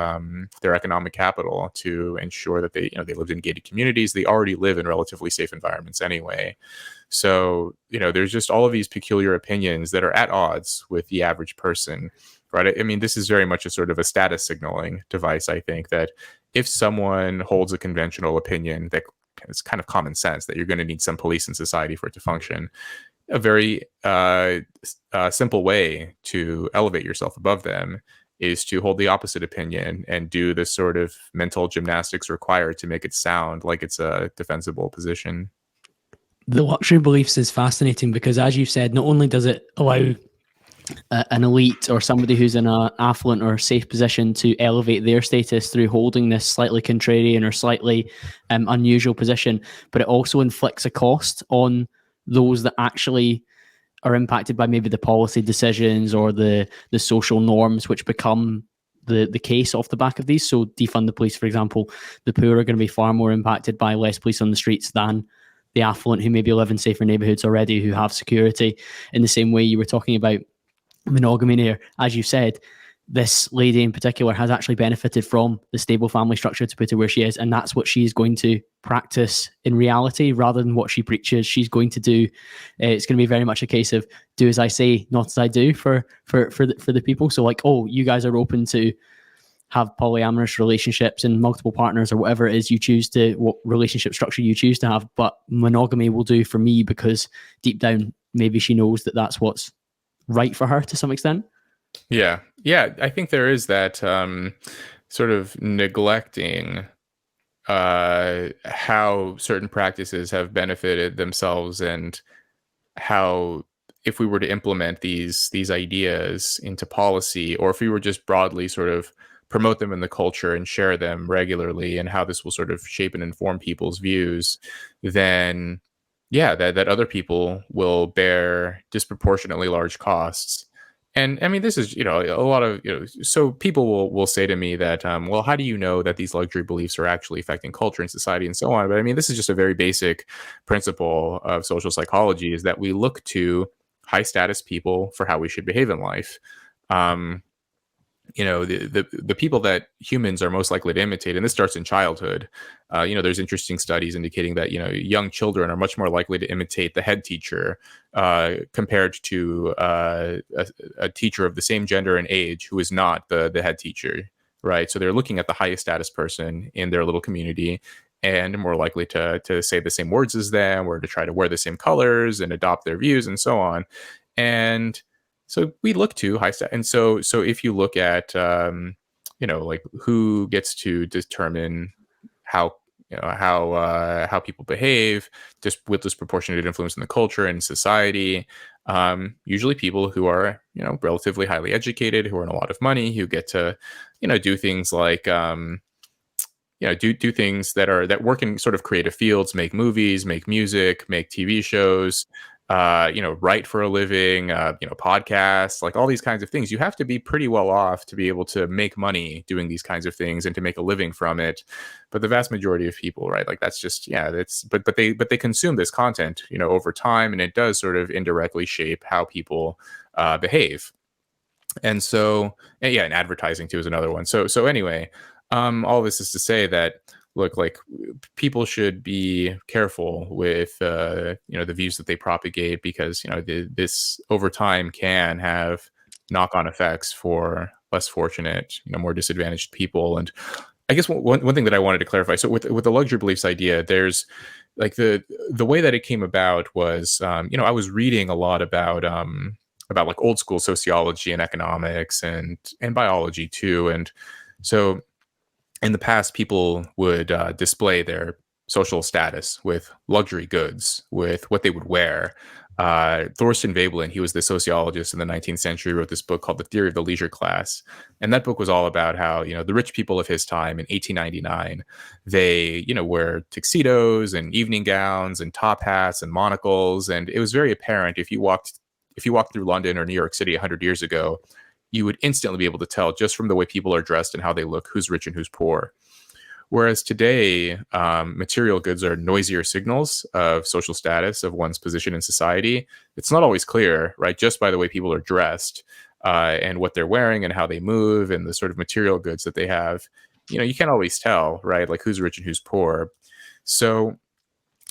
economic capital to ensure that they lived in gated communities. They already live in relatively safe environments anyway. So, there's just all of these peculiar opinions that are at odds with the average person, right? I mean, this is very much a sort of a status signaling device. I think that if someone holds a conventional opinion that it's kind of common sense that you're going to need some police in society for it to function, a very simple way to elevate yourself above them is to hold the opposite opinion and do the sort of mental gymnastics required to make it sound like it's a defensible position. The luxury beliefs is fascinating because, as you said, not only does it allow an elite or somebody who's in an affluent or safe position to elevate their status through holding this slightly contrarian or slightly unusual position, but it also inflicts a cost on those that actually are impacted by maybe the policy decisions or the social norms which become the case off the back of these. So defund the police, for example, the poor are going to be far more impacted by less police on the streets than the affluent who maybe live in safer neighborhoods already, who have security. In the same way you were talking about monogamy there, as you said, this lady in particular has actually benefited from the stable family structure to put her where she is, and that's what she's going to practice in reality rather than what she preaches. She's going to do. It's going to be very much a case of do as I say, not as I do for the people. So, like, oh, you guys are open to have polyamorous relationships and multiple partners or whatever it is you choose to, what relationship structure you choose to have, but monogamy will do for me because deep down maybe she knows that that's what's right for her to some extent. Yeah. I think there is that sort of neglecting how certain practices have benefited themselves, and how if we were to implement these ideas into policy, or if we were just broadly sort of promote them in the culture and share them regularly, and how this will sort of shape and inform people's views, then that other people will bear disproportionately large costs. And I mean, this is, a lot of, so people will say to me that, well, how do you know that these luxury beliefs are actually affecting culture and society and so on? But I mean, this is just a very basic principle of social psychology, is that we look to high status people for how we should behave in life. The people that humans are most likely to imitate, and this starts in childhood. There's interesting studies indicating that, young children are much more likely to imitate the head teacher compared to a teacher of the same gender and age who is not the head teacher, right? So they're looking at the highest status person in their little community and more likely to say the same words as them, or to try to wear the same colors and adopt their views and so on. And so we look to high stat. And so if you look at, like who gets to determine how people behave, just with disproportionate influence in the culture and society, usually people who are, relatively highly educated, who earn a lot of money, who get to, do things like, do things that work in sort of creative fields, make movies, make music, make TV shows, write for a living, podcasts, like all these kinds of things. You have to be pretty well off to be able to make money doing these kinds of things and to make a living from it. But the vast majority of people, right, like that's just, that's, but they consume this content, over time, and it does sort of indirectly shape how people behave. And so, and advertising too is another one. So anyway, all this is to say that, look, like people should be careful with the views that they propagate, because this over time can have knock-on effects for less fortunate, more disadvantaged people. And I guess one thing that I wanted to clarify, so with the luxury beliefs idea, there's like the way that it came about was, I was reading a lot about like old school sociology and economics and biology too. And so in the past, people would display their social status with luxury goods, with what they would wear. Thorstein Veblen, he was the sociologist in the 19th century, wrote this book called The Theory of the Leisure Class. And that book was all about how, the rich people of his time in 1899, they, wear tuxedos and evening gowns and top hats and monocles. And it was very apparent if you walked through London or New York City 100 years ago, you would instantly be able to tell just from the way people are dressed and how they look, who's rich and who's poor. Whereas today, material goods are noisier signals of social status, of one's position in society. It's not always clear, right? Just by the way people are dressed and what they're wearing and how they move and the sort of material goods that they have, you can't always tell, right? Like who's rich and who's poor. So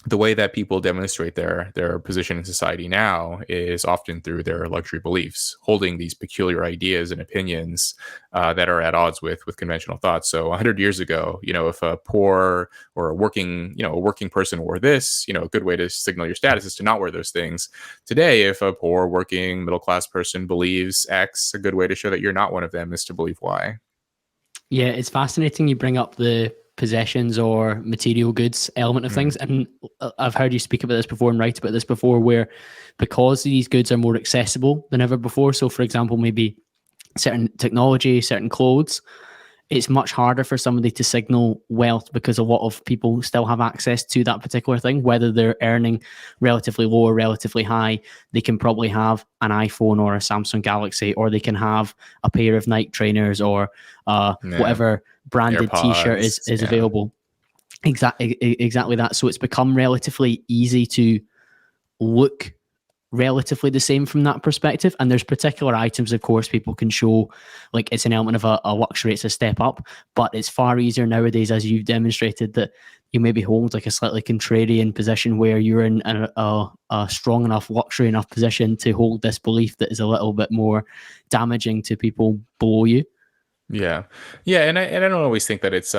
the way that people demonstrate their position in society now is often through their luxury beliefs, holding these peculiar ideas and opinions that are at odds with conventional thoughts. So 100 years ago, if a poor or a working person wore this, a good way to signal your status is to not wear those things. Today, if a poor working middle class person believes X, a good way to show that you're not one of them is to believe Y. Yeah, it's fascinating you bring up the possessions or material goods element of things. And I've heard you speak about this before and write about this before, where because these goods are more accessible than ever before, so for example, maybe certain technology, certain clothes, it's much harder for somebody to signal wealth because a lot of people still have access to that particular thing, whether they're earning relatively low or relatively high. They can probably have an iPhone or a Samsung Galaxy, or they can have a pair of Nike trainers or whatever branded AirPods, t-shirt is available. Exactly that. So it's become relatively easy to look relatively the same from that perspective. And there's particular items, of course, people can show like it's an element of a luxury, it's a step up, but it's far easier nowadays, as you've demonstrated, that you maybe hold like a slightly contrarian position where you're in a strong enough, luxury enough position to hold this belief that is a little bit more damaging to people below you. Yeah. And I don't always think that it's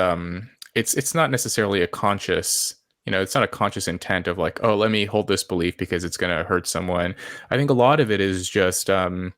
not necessarily a conscious, it's not a conscious intent of like, oh, let me hold this belief because it's going to hurt someone. I think a lot of it is just, a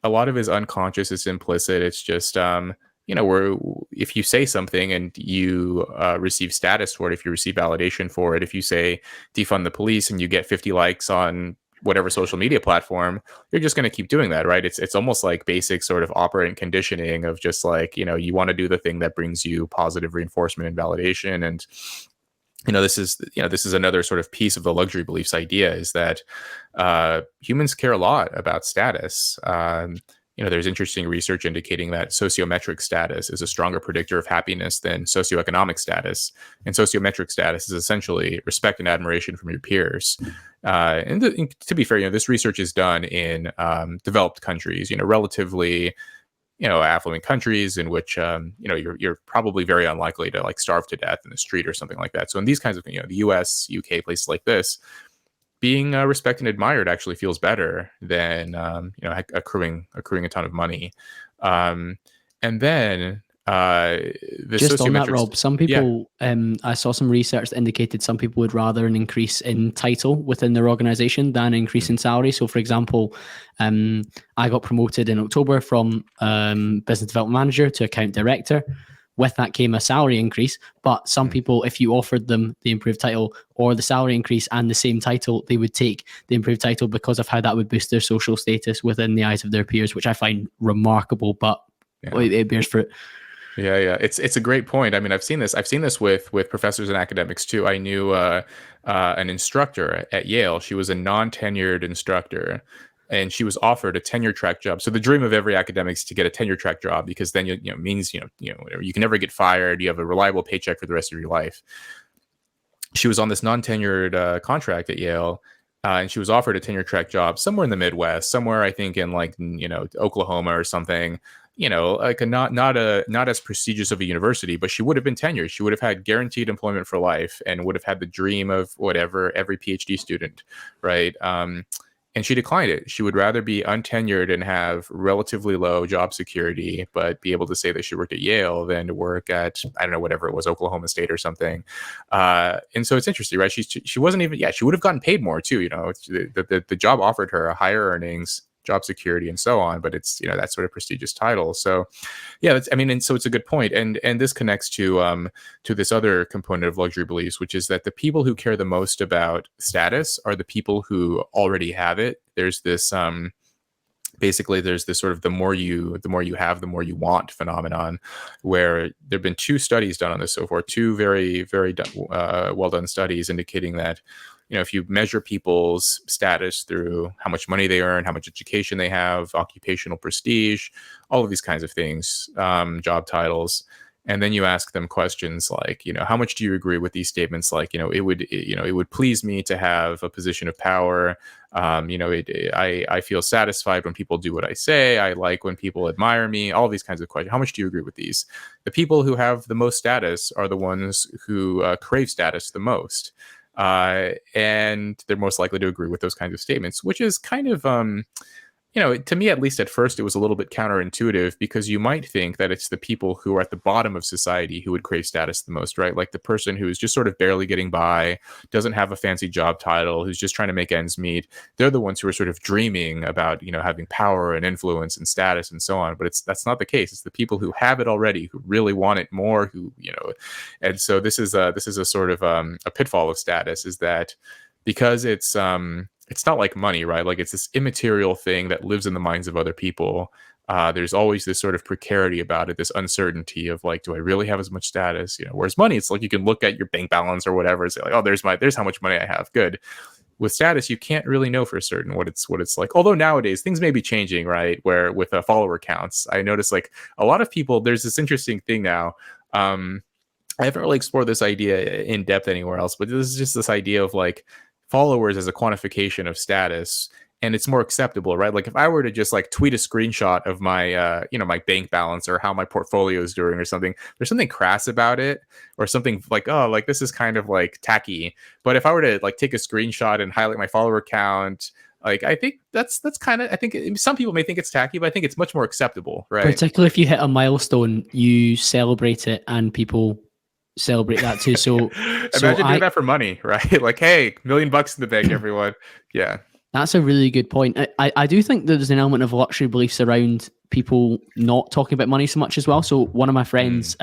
lot of it is unconscious. It's implicit. It's just, where if you say something and you receive status for it, if you receive validation for it, if you say defund the police and you get 50 likes on whatever social media platform, you're just going to keep doing that, right? It's almost like basic sort of operant conditioning of just like, you want to do the thing that brings you positive reinforcement and validation. And this is another sort of piece of the luxury beliefs idea, is that humans care a lot about status. There's interesting research indicating that sociometric status is a stronger predictor of happiness than socioeconomic status. And sociometric status is essentially respect and admiration from your peers. And to be fair, this research is done in developed countries, relatively affluent countries in which you're probably very unlikely to like starve to death in the street or something like that. So in these kinds of the US, UK, places like this, being respected and admired actually feels better than accruing a ton of money. And then just on that, Rob, some people, I saw some research that indicated some people would rather an increase in title within their organization than an increase in salary. So for example, I got promoted in October from business development manager to account director. With that came a salary increase, but some people, if you offered them the improved title or the salary increase and the same title, they would take the improved title because of how that would boost their social status within the eyes of their peers, which I find remarkable, but it bears fruit. Yeah. It's a great point. I mean, I've seen this with professors and academics too. I knew an instructor at Yale. She was a non-tenured instructor, and she was offered a tenure track job. So the dream of every academic is to get a tenure track job, because then means whatever, you can never get fired. You have a reliable paycheck for the rest of your life. She was on this non-tenured contract at Yale, and she was offered a tenure track job somewhere in the Midwest, somewhere I think in like Oklahoma or something. Like a not as prestigious of a university, but she would have been tenured. She would have had guaranteed employment for life, and would have had the dream of whatever every PhD student, right? And she declined it. She would rather be untenured and have relatively low job security, but be able to say that she worked at Yale than to work at, I don't know, whatever it was, Oklahoma State or something. And so it's interesting, right? She wasn't even, she would have gotten paid more too. The job offered her a higher earnings, job security, and so on, but it's that sort of prestigious title. So yeah, and so it's a good point. And this connects to this other component of luxury beliefs, which is that the people who care the most about status are the people who already have it. There's this basically there's this sort of the more you have, the more you want phenomenon, where there have been two studies done on this so far, two very well done studies indicating that if you measure people's status through how much money they earn, how much education they have, occupational prestige, all of these kinds of things, job titles, and then you ask them questions like, how much do you agree with these statements? Like, it would please me to have a position of power. I feel satisfied when people do what I say. I like when people admire me. All these kinds of questions. How much do you agree with these? The people who have the most status are the ones who crave status the most. And they're most likely to agree with those kinds of statements, which is kind of, to me, at least at first, it was a little bit counterintuitive, because you might think that it's the people who are at the bottom of society who would crave status the most, right? Like the person who is just sort of barely getting by, doesn't have a fancy job title, who's just trying to make ends meet. They're the ones who are sort of dreaming about, having power and influence and status and so on. But that's not the case. It's the people who have it already, who really want it more, and so this is a sort of a pitfall of status, is that because it's not like money, right? Like it's this immaterial thing that lives in the minds of other people. There's always this sort of precarity about it, this uncertainty of like, do I really have as much status? Whereas money, it's like you can look at your bank balance or whatever and say like, oh, there's how much money I have. Good. With status, you can't really know for certain what it's like. Although nowadays things may be changing, right? Where with follower counts, I notice like a lot of people. There's this interesting thing now. I haven't really explored this idea in depth anywhere else, but this is just this idea of like followers as a quantification of status, and it's more acceptable, right? Like if I were to just like tweet a screenshot of my my bank balance or how my portfolio is doing or something, there's something crass about it, or something like, oh, like this is kind of like tacky. But if I were to like take a screenshot and highlight my follower count, like I think that's kind of, I think some people may think it's tacky, but I think it's much more acceptable, right? Particularly if you hit a milestone, you celebrate it and people celebrate that too. So imagine doing that for money, right? Like, hey, $1 million in the bank, everyone. Yeah, that's a really good point. I do think there's an element of luxury beliefs around people not talking about money so much as well. So one of my friends,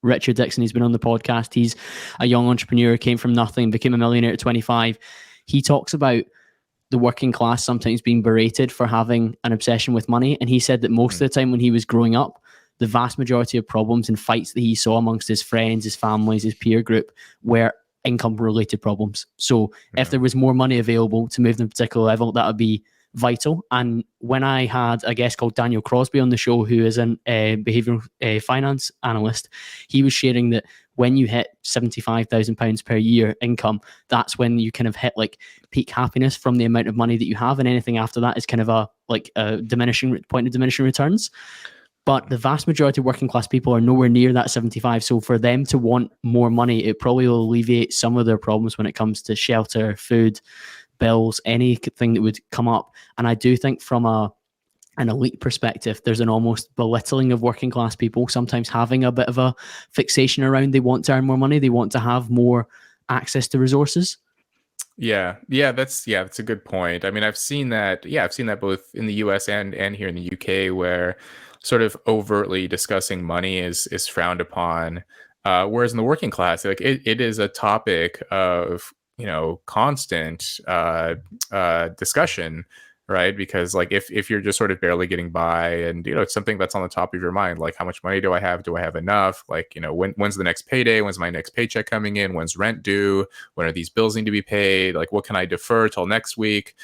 Richard Dixon, he's been on the podcast. He's a young entrepreneur, came from nothing, became a millionaire at 25. He talks about the working class sometimes being berated for having an obsession with money. And he said that most of the time when he was growing up, the vast majority of problems and fights that he saw amongst his friends, his families, his peer group were income-related problems. So if there was more money available to move them to a particular level, that would be vital. And when I had a guest called Daniel Crosby on the show, who is a behavioral finance analyst, he was sharing that when you hit £75,000 per year income, that's when you kind of hit like peak happiness from the amount of money that you have, and anything after that is kind of a diminishing point of diminishing returns. But the vast majority of working class people are nowhere near that 75. So for them to want more money, it probably will alleviate some of their problems when it comes to shelter, food, bills, anything that would come up. And I do think from an elite perspective, there's an almost belittling of working class people, sometimes having a bit of a fixation around they want to earn more money, they want to have more access to resources. Yeah, that's a good point. I mean, I've seen that both in the US and here in the UK, where sort of overtly discussing money is frowned upon. Whereas in the working class, like it is a topic of constant discussion. right? Because like if you're just sort of barely getting by, and it's something that's on the top of your mind, like how much money do I have? Do I have enough? Like, when's the next payday? When's my next paycheck coming in? When's rent due? When are these bills need to be paid? Like, what can I defer till next week?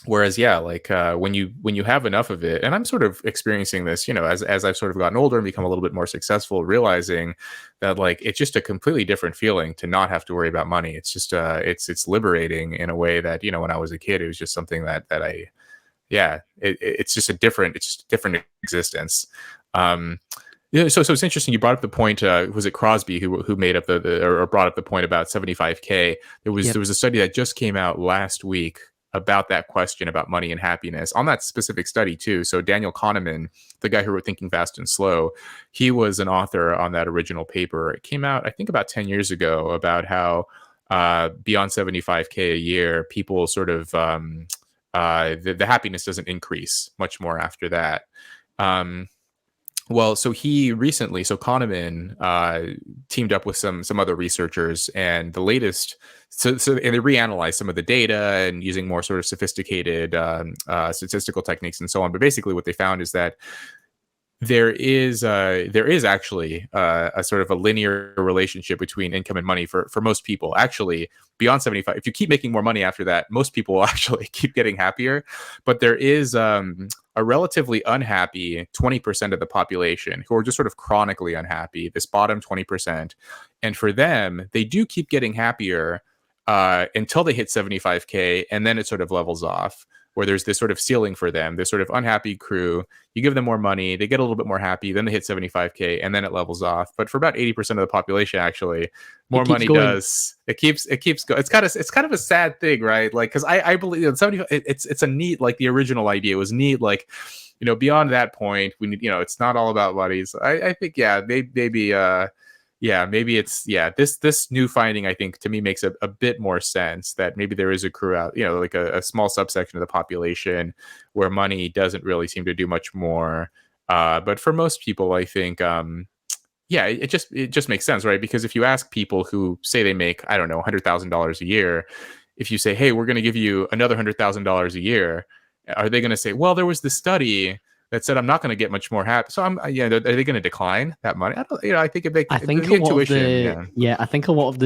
Whereas, yeah, like when you have enough of it, and I'm sort of experiencing this, as I've sort of gotten older and become a little bit more successful, realizing that like it's just a completely different feeling to not have to worry about money. It's just it's liberating in a way that when I was a kid, it was just something that I, yeah, it's just a different existence. So it's interesting. You brought up the point. Was it Crosby who made up or brought up the point about 75K? There was a study that just came out last week about that question about money and happiness on that specific study too. So Daniel Kahneman, the guy who wrote Thinking Fast and Slow, he was an author on that original paper. It came out, I think, about 10 years ago, about how beyond 75K a year, people sort of the happiness doesn't increase much more after that. Well, so Kahneman teamed up with some other researchers, and the latest, and they reanalyzed some of the data and using more sort of sophisticated statistical techniques and so on. But basically, what they found is that there is actually a sort of a linear relationship between income and money for most people. Actually, beyond 75, if you keep making more money after that, most people will actually keep getting happier. But there is a relatively unhappy 20% of the population who are just sort of chronically unhappy, this bottom 20%. And for them, they do keep getting happier until they hit 75K, and then it sort of levels off, where there's this sort of ceiling for them, this sort of unhappy crew. You give them more money, they get a little bit more happy, then they hit 75K, and then it levels off. But for about 80% of the population, actually, more money going. It keeps going. It's kind of a sad thing, right? Like, because I believe 75, it's a neat, like the original idea was neat, like, beyond that point, we need, it's not all about money. So I think, yeah, maybe this new finding, I think, to me makes a bit more sense, that maybe there is a crew out, like a small subsection of the population where money doesn't really seem to do much more. But for most people, I think, it just makes sense, right? Because if you ask people who say they make, I don't know, $100,000 a year, if you say, hey, we're going to give you another $100,000 a year, are they going to say, well, there was this study that said I'm not going to get much more happy? So are they going to decline that money? I don't, I think I think a lot of I think a lot of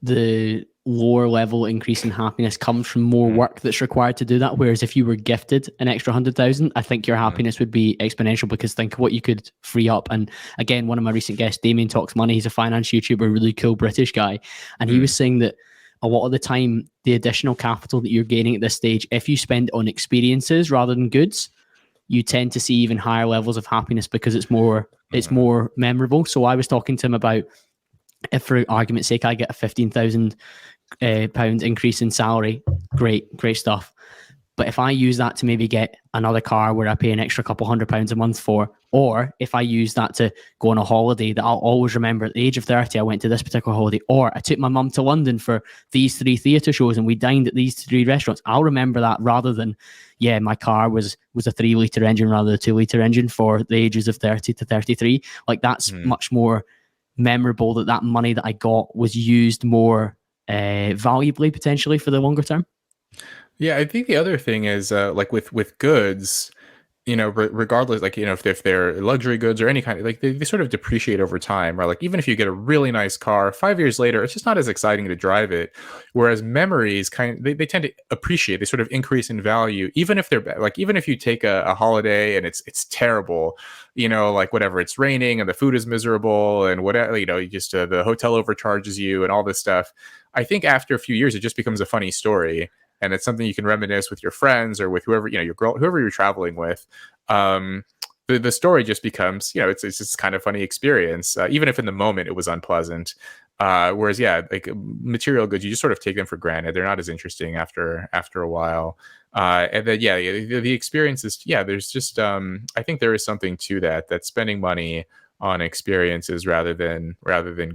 the lower level increase in happiness comes from more work that's required to do that. Whereas if you were gifted an extra 100,000, I think your happiness would be exponential, because think of what you could free up. And again, one of my recent guests, Damien Talks Money, he's a finance YouTuber, really cool British guy, and he was saying that a lot of the time, the additional capital that you're gaining at this stage, if you spend on experiences rather than goods, you tend to see even higher levels of happiness, because it's more memorable. So I was talking to him about, if for argument's sake I get a £15,000 increase in salary, great stuff. But if I use that to maybe get another car where I pay an extra couple £100 a month for, or if I use that to go on a holiday that I'll always remember, at the age of 30, I went to this particular holiday, or I took my mum to London for these 3 theatre shows and we dined at these 3 restaurants, I'll remember that, rather than, my car was a 3-litre engine rather than a 2-litre engine for the ages of 30 to 33. Like, that's much more memorable, that money that I got was used more valuably, potentially, for the longer term. Yeah, I think the other thing is like with goods, regardless, like, if they're luxury goods or any kind of, like, they sort of depreciate over time, right? Like, even if you get a really nice car, 5 years later, it's just not as exciting to drive it. Whereas memories they tend to appreciate, they sort of increase in value, even if they're bad. Like, even if you take a holiday and it's terrible, like whatever, it's raining and the food is miserable and whatever, you just the hotel overcharges you and all this stuff. I think after a few years, it just becomes a funny story. And it's something you can reminisce with your friends or with whoever, your girl, whoever you're traveling with. The story just becomes, it's just kind of funny experience, even if in the moment it was unpleasant. Whereas, like material goods, you just sort of take them for granted. They're not as interesting after a while. And then, the experiences, there's just, I think there is something to that spending money on experiences rather than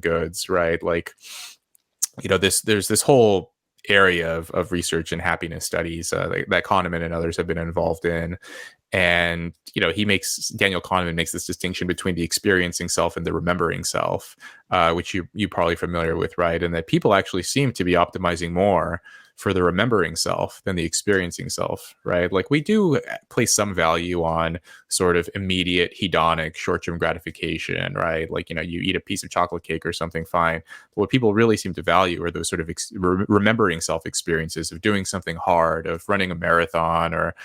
goods, right? Like, there's this whole area of research and happiness studies that Kahneman and others have been involved in. And, Daniel Kahneman makes this distinction between the experiencing self and the remembering self, which you're probably familiar with, right? And that people actually seem to be optimizing more the remembering self than the experiencing self, right? Like we do place some value on sort of immediate hedonic short-term gratification, right? Like, you eat a piece of chocolate cake or something, fine. But what people really seem to value are those sort of remembering self experiences of doing something hard, of running a marathon, or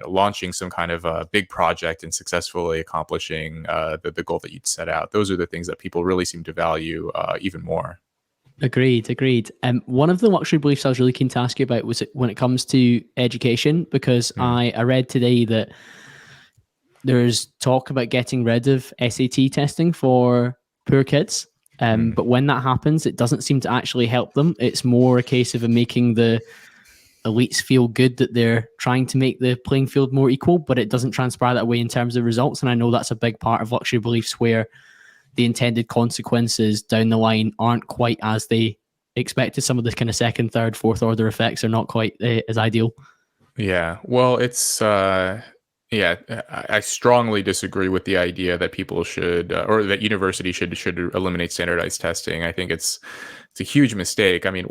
launching some kind of a big project and successfully accomplishing the goal that you'd set out. Those are the things that people really seem to value even more. Agreed. One of the luxury beliefs I was really keen to ask you about was when it comes to education, because I read today that there's talk about getting rid of SAT testing for poor kids. But when that happens, it doesn't seem to actually help them. It's more a case of making the elites feel good that they're trying to make the playing field more equal, but it doesn't transpire that way in terms of results. And I know that's a big part of luxury beliefs, where the intended consequences down the line aren't quite as they expected. Some of the kind of second, third, fourth order effects are not quite as ideal. Yeah. Well, I strongly disagree with the idea that people should, or that university should eliminate standardized testing. I think it's a huge mistake. I mean,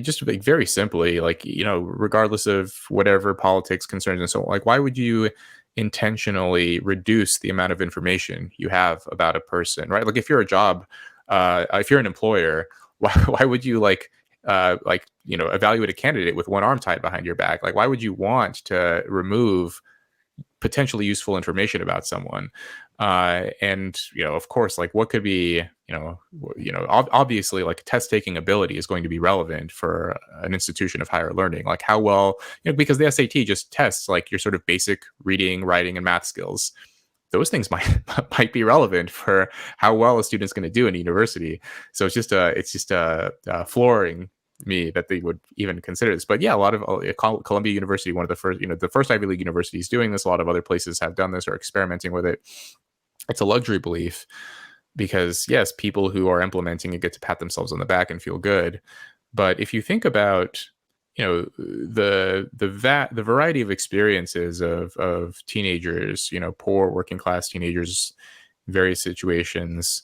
just like very simply, like, regardless of whatever politics concerns and so on, like, why would you intentionally reduce the amount of information you have about a person, right? Like, if you're if you're an employer, why would you evaluate a candidate with one arm tied behind your back? Like, why would you want to remove potentially useful information about someone? And of course, like, what could be, obviously, like, test taking ability is going to be relevant for an institution of higher learning. Like, how well, because the SAT just tests like your sort of basic reading, writing, and math skills. Those things might be relevant for how well a student's going to do in a university. So it's just flooring me that they would even consider this. But yeah, a lot of Columbia University, one of the first, the first Ivy League universities doing this. A lot of other places have done this or experimenting with it. It's a luxury belief because, yes, people who are implementing it get to pat themselves on the back and feel good. But if you think about, the variety of experiences of teenagers, poor working class teenagers, various situations,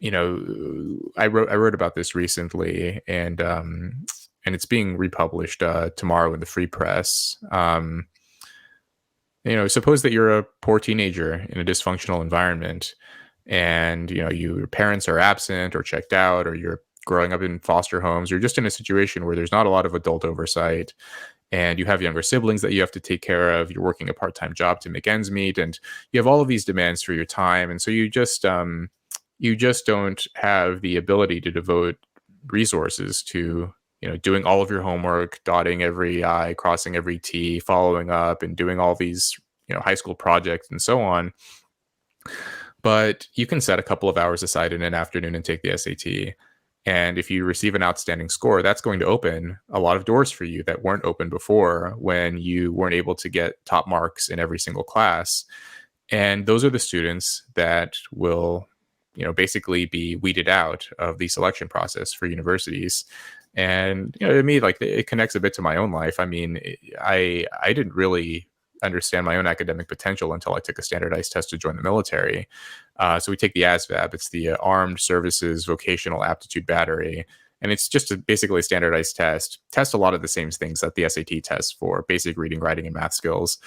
I wrote about this recently, and it's being republished tomorrow in the Free Press. Suppose that you're a poor teenager in a dysfunctional environment, and your parents are absent or checked out, or you're growing up in foster homes. You're just in a situation where there's not a lot of adult oversight, and you have younger siblings that you have to take care of. You're working a part-time job to make ends meet, and you have all of these demands for your time, and so you just don't have the ability to devote resources to doing all of your homework, dotting every I, crossing every T, following up, and doing all these high school projects and so on. But you can set a couple of hours aside in an afternoon and take the SAT. And if you receive an outstanding score, that's going to open a lot of doors for you that weren't open before when you weren't able to get top marks in every single class. And those are the students that will, basically be weeded out of the selection process for universities. And, to me, like, it connects a bit to my own life. I mean, I didn't really understand my own academic potential until I took a standardized test to join the military. So we take the ASVAB. It's the Armed Services Vocational Aptitude Battery. And it's just basically a standardized test. Test a lot of the same things that the SAT tests for basic reading, writing, and math skills.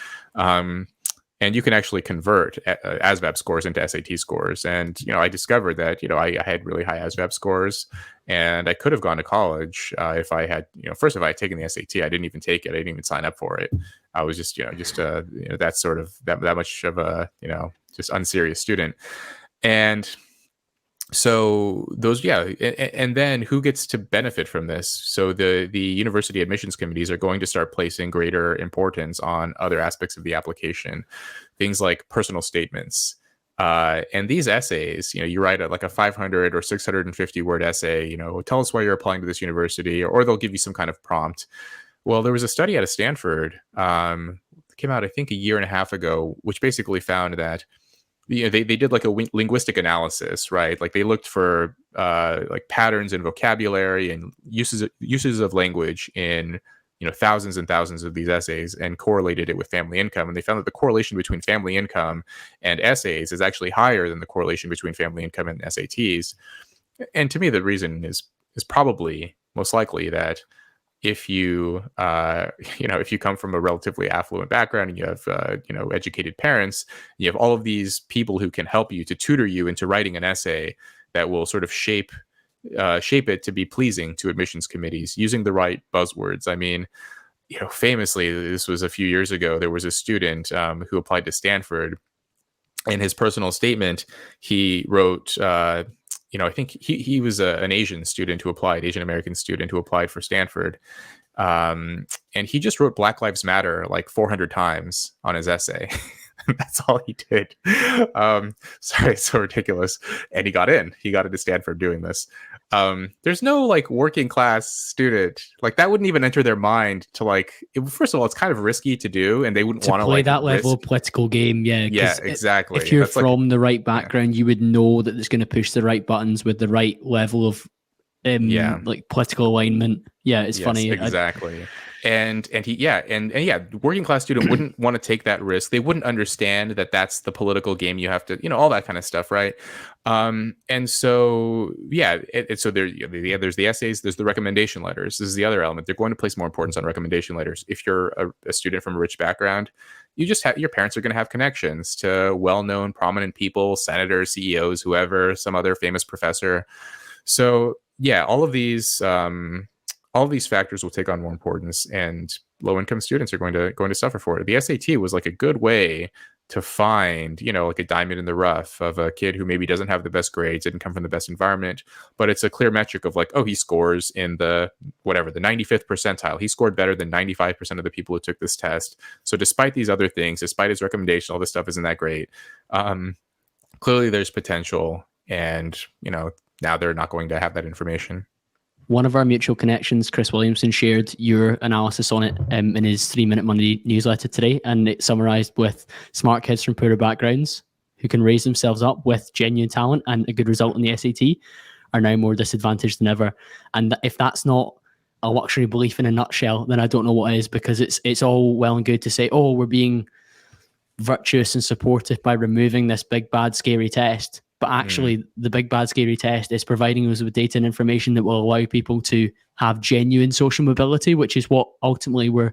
And you can actually convert ASVAB scores into SAT scores. And, I discovered that, I had really high ASVAB scores, and I could have gone to college if I had, first, if I had taken the SAT. I didn't even take it. I didn't even sign up for it. I was just, that sort of, that much of a, just unserious student. And so those, and then who gets to benefit from this? So the university admissions committees are going to start placing greater importance on other aspects of the application, things like personal statements. And these essays, you write like a 500 or 650 word essay, tell us why you're applying to this university, or they'll give you some kind of prompt. Well, there was a study out of Stanford, came out, I think, a year and a half ago, which basically found that they did like a linguistic analysis, right? Like, they looked for like patterns in vocabulary and uses of language in thousands and thousands of these essays, and correlated it with family income. And they found that the correlation between family income and essays is actually higher than the correlation between family income and SATs. And to me, the reason is probably most likely that if you if you come from a relatively affluent background and you have educated parents, you have all of these people who can help you to tutor you into writing an essay that will sort of shape it to be pleasing to admissions committees using the right buzzwords. I mean, famously, this was a few years ago, there was a student who applied to Stanford. In his personal statement, he wrote, I think he was an Asian American student who applied for Stanford. And he just wrote Black Lives Matter like 400 times on his essay. That's all he did. Sorry, it's so ridiculous. And he got into Stanford doing this. There's no like working class student like that wouldn't even enter their mind to first of all, it's kind of risky to do, and they wouldn't want to play that level of political game. Yeah, exactly. If you're from the right background, you would know that it's going to push the right buttons with the right level of like political alignment. Yeah, it's funny. Exactly. And working class student wouldn't want to take that risk. They wouldn't understand that that's the political game you have to, all that kind of stuff, right? And so so there's the essays, there's the recommendation letters. This is the other element. They're going to place more importance on recommendation letters. If you're a student from a rich background, you just have your parents are going to have connections to well-known, prominent people, senators, CEOs, whoever, some other famous professor. So all of these factors will take on more importance, and low-income students are going to suffer for it. The SAT was like a good way to find, like a diamond in the rough of a kid who maybe doesn't have the best grades, didn't come from the best environment, but it's a clear metric of like, oh, he scores in the 95th percentile. He scored better than 95% of the people who took this test. So despite these other things, despite his recommendation, all this stuff isn't that great. Clearly there's potential, and, now they're not going to have that information. One of our mutual connections, Chris Williamson, shared your analysis on it in his 3-Minute Monday newsletter today, and it summarized with smart kids from poorer backgrounds who can raise themselves up with genuine talent and a good result in the SAT are now more disadvantaged than ever. And if that's not a luxury belief in a nutshell, then I don't know what is, because it's all well and good to say, oh, we're being virtuous and supportive by removing this big, bad, scary test. But actually, the big, bad, scary test is providing us with data and information that will allow people to have genuine social mobility, which is what ultimately we're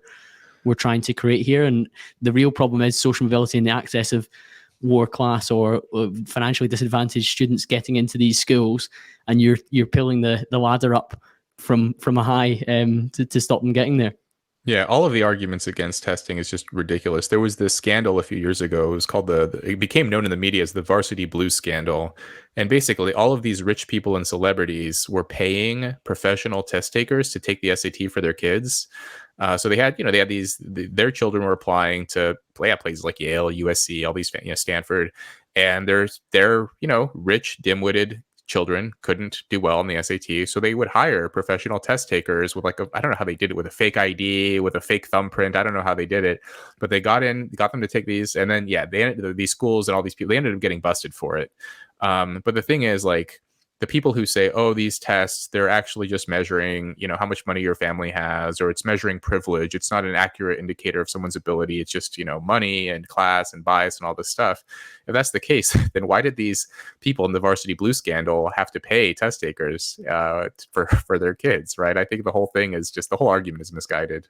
trying to create here. And the real problem is social mobility and the access of lower class or financially disadvantaged students getting into these schools, and you're pulling the ladder up from a high to stop them getting there. Yeah, all of the arguments against testing is just ridiculous. There was this scandal a few years ago. It was called it became known in the media as the Varsity Blues scandal. And basically all of these rich people and celebrities were paying professional test takers to take the SAT for their kids. So they had their children were applying to play at places like Yale, USC, all these, Stanford, and they're rich, dim-witted children couldn't do well in the SAT, so they would hire professional test takers with I don't know how they did it, with a fake ID, with a fake thumbprint. I don't know how they did it, but they got them to take these, and then these schools and all these people, they ended up getting busted for it. But the thing is, the people who say, oh, these tests, they're actually just measuring, how much money your family has, or it's measuring privilege. It's not an accurate indicator of someone's ability. It's just, money and class and bias and all this stuff. If that's the case, then why did these people in the Varsity Blues scandal have to pay test takers for their kids, right? I think the whole thing is just, the whole argument is misguided.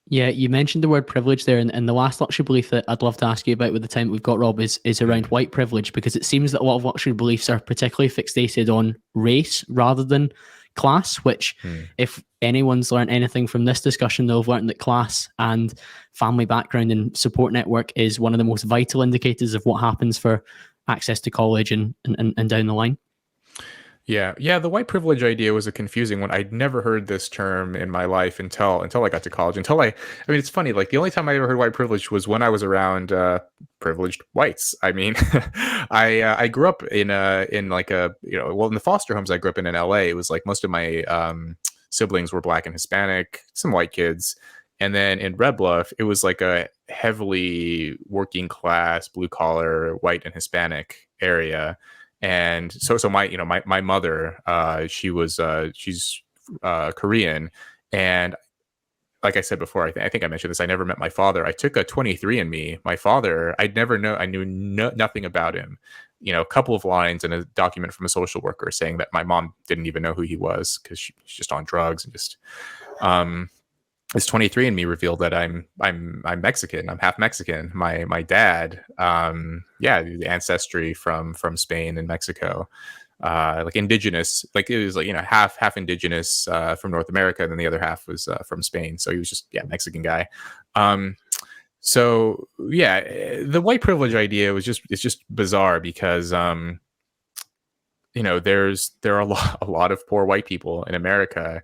Yeah, you mentioned the word privilege there, and the last luxury belief that I'd love to ask you about with the time we've got, Rob, is around white privilege, because it seems that a lot of luxury beliefs are particularly fixated on race rather than class, which if anyone's learned anything from this discussion, they'll have learned that class and family background and support network is one of the most vital indicators of what happens for access to college and down the line. Yeah. The white privilege idea was a confusing one. I'd never heard this term in my life until I got to college. I mean, it's funny. The only time I ever heard white privilege was when I was around privileged whites. I mean, I grew up in the foster homes I grew up in LA. It was most of my siblings were Black and Hispanic, some white kids. And then in Red Bluff, it was a heavily working class, blue collar, white and Hispanic area. And so my mother, she's Korean, and like I said before, I think I mentioned this, I never met my father. I took a 23andMe. My father, I knew nothing about him. a couple of lines in a document from a social worker saying that my mom didn't even know who he was because she's just on drugs, and just this 23andMe revealed that I'm Mexican. I'm half Mexican. My dad, the ancestry from Spain and Mexico, like indigenous, like it was like half indigenous from North America, and then the other half was from Spain. So he was just Mexican guy. So the white privilege idea it's just bizarre because there are a lot of poor white people in America.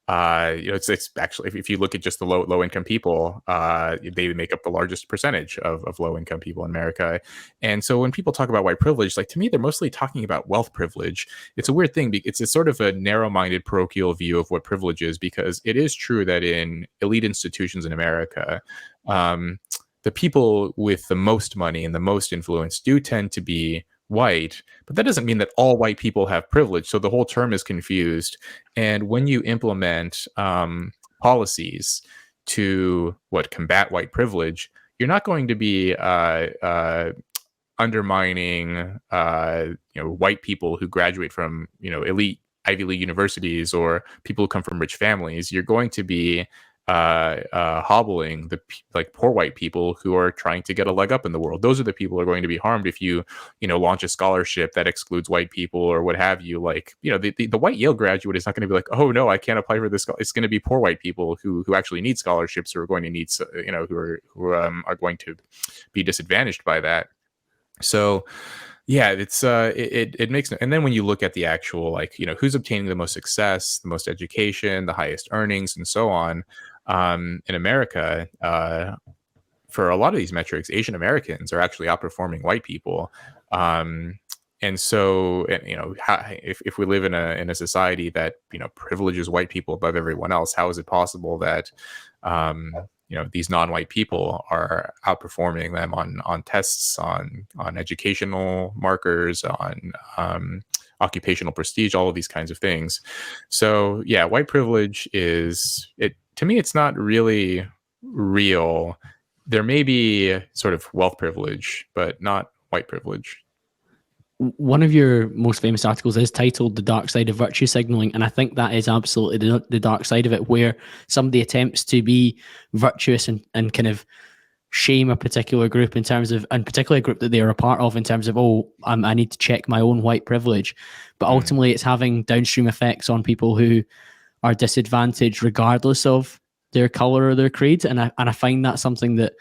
It's actually, if you look at just the low income people, they make up the largest percentage of low income people in America. And so when people talk about white privilege, like to me, they're mostly talking about wealth privilege. It's a weird thing. It's a sort of a narrow-minded parochial view of what privilege is, because it is true that in elite institutions in America, the people with the most money and the most influence do tend to be white, but that doesn't mean that all white people have privilege. So the whole term is confused. And when you implement policies to combat white privilege, you're not going to be undermining white people who graduate from elite Ivy League universities or people who come from rich families. You're going to be hobbling the poor white people who are trying to get a leg up in the world. Those are the people who are going to be harmed if you launch a scholarship that excludes white people or what have you. The white Yale graduate is not going to be like, oh no, I can't apply for this. It's going to be poor white people who actually need scholarships, who are going to need who are going to be disadvantaged by that. So it makes, and then when you look at the actual who's obtaining the most success, the most education, the highest earnings, and so on, in America, for a lot of these metrics, Asian Americans are actually outperforming white people. And so, if we live in a society that privileges white people above everyone else, how is it possible that these non-white people are outperforming them on tests, on educational markers, on occupational prestige, all of these kinds of things? So white privilege to me, it's not really real. There may be sort of wealth privilege, but not white privilege. One of your most famous articles is titled "The Dark Side of Virtue Signaling," and I think that is absolutely the dark side of it, where somebody attempts to be virtuous and kind of shame a particular group in terms of, and particularly a group that they are a part of, in terms of, I need to check my own white privilege. But ultimately, it's having downstream effects on people who are disadvantaged regardless of their color or their creed. And I find that something that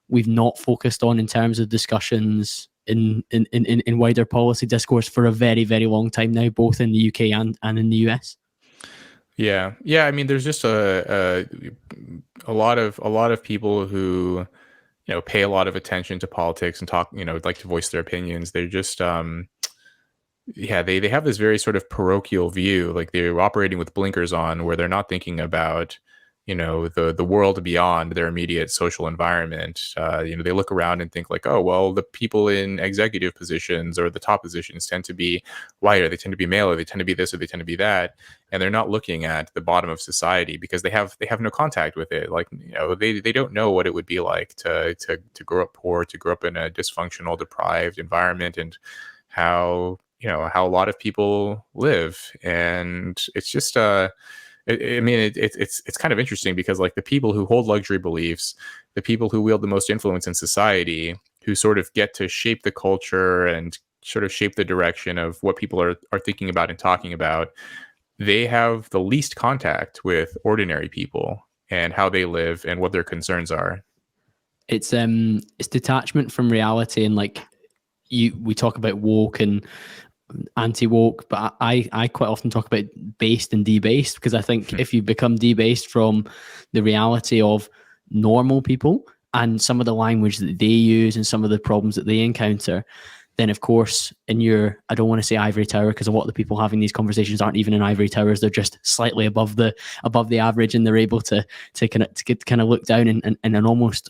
we've not focused on in terms of discussions in wider policy discourse for a very, very long time now, both in the UK and in the US. Yeah. I mean, there's just a lot of people who pay a lot of attention to politics and talk, like to voice their opinions. They're just they have this very sort of parochial view, like they're operating with blinkers on, where they're not thinking about the world beyond their immediate social environment. They look around and think like, oh, well, the people in executive positions or the top positions tend to be white, or they tend to be male, or they tend to be this, or they tend to be that. And they're not looking at the bottom of society because they have no contact with it. Like, they don't know what it would be like to grow up poor, to grow up in a dysfunctional, deprived environment, and how a lot of people live. And it's just it's kind of interesting because like the people who hold luxury beliefs, the people who wield the most influence in society, who sort of get to shape the culture and sort of shape the direction of what people are thinking about and talking about, they have the least contact with ordinary people and how they live and what their concerns are. It's detachment from reality, and we talk about woke and anti-woke, but I quite often talk about based and debased, because I think if you become debased from the reality of normal people and some of the language that they use and some of the problems that they encounter, then of course in your, I don't want to say ivory tower, because a lot of the people having these conversations aren't even in ivory towers, they're just slightly above the average, and they're able to kind of look down and almost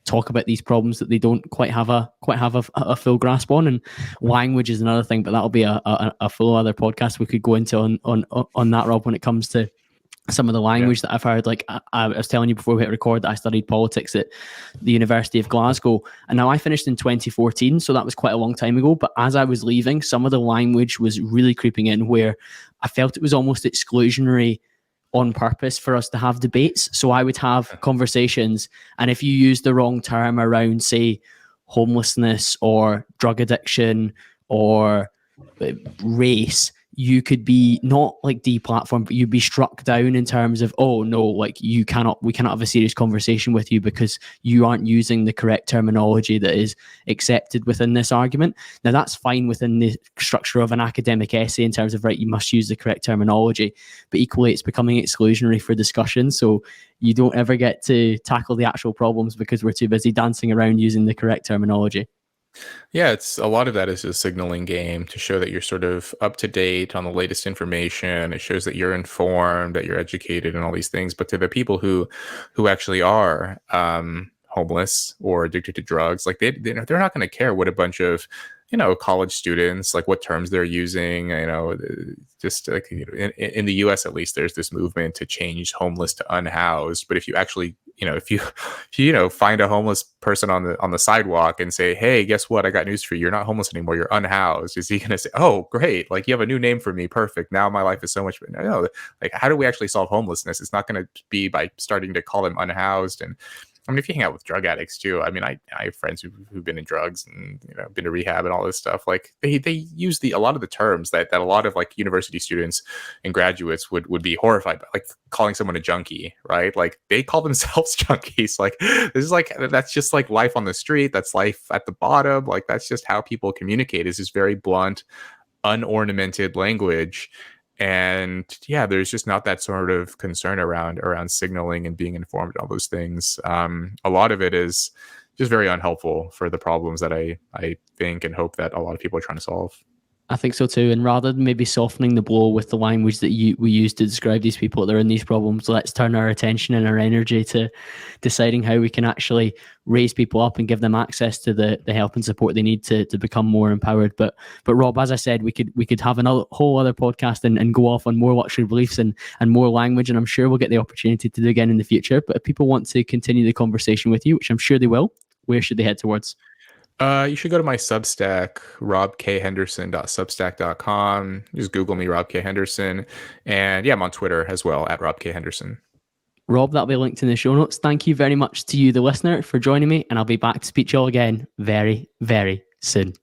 talk about these problems that they don't quite have a full grasp on. And language is another thing, but that'll be a full other podcast we could go into on that, Rob, when it comes to some of the language that I've heard. Like I was telling you before we hit record that I studied politics at the University of Glasgow, and now I finished in 2014, so that was quite a long time ago. But as I was leaving, some of the language was really creeping in where I felt it was almost exclusionary on purpose for us to have debates. So I would have conversations, and if you use the wrong term around, say, homelessness or drug addiction or race, you could be not like deplatformed, but you'd be struck down in terms of, oh no, like we cannot have a serious conversation with you because you aren't using the correct terminology that is accepted within this argument. Now that's fine within the structure of an academic essay in terms of, right, you must use the correct terminology, but equally it's becoming exclusionary for discussion. So you don't ever get to tackle the actual problems because we're too busy dancing around using the correct terminology. Yeah, it's a lot of that is a signaling game to show that you're sort of up to date on the latest information. It shows that you're informed, that you're educated, and all these things. But to the people who actually are homeless or addicted to drugs, like they're not going to care what a bunch of college students, like what terms they're using. Just like in the U.S. at least, there's this movement to change homeless to unhoused. But if you actually if you find a homeless person on the sidewalk and say, hey, guess what? I got news for you. You're not homeless anymore. You're unhoused. Is he going to say, oh, great. Like you have a new name for me. Perfect. Now my life is so much better. No, like how do we actually solve homelessness? It's not going to be by starting to call them unhoused. And I mean, if you hang out with drug addicts too, I mean, I have friends who've been in drugs and been to rehab and all this stuff. Like they use a lot of the terms that a lot of like university students and graduates would be horrified by, like calling someone a junkie, right? Like they call themselves junkies. Like this is like that's just like life on the street. That's life at the bottom. Like that's just how people communicate. Is this very blunt, unornamented language. And yeah, there's just not that sort of concern around signaling and being informed and all those things. A lot of it is just very unhelpful for the problems that I think and hope that a lot of people are trying to solve. I think so too. And rather than maybe softening the blow with the language that we use to describe these people that are in these problems, let's turn our attention and our energy to deciding how we can actually raise people up and give them access to the help and support they need to become more empowered. But Rob, as I said, we could have another whole other podcast and go off on more luxury beliefs and more language. And I'm sure we'll get the opportunity to do again in the future. But if people want to continue the conversation with you, which I'm sure they will, where should they head towards? You should go to my Substack, robkhenderson.substack.com. Just Google me, Rob K. Henderson. And yeah, I'm on Twitter as well, at Rob K. Henderson. Rob, that'll be linked in the show notes. Thank you very much to you, the listener, for joining me. And I'll be back to speak to you all again very, very soon.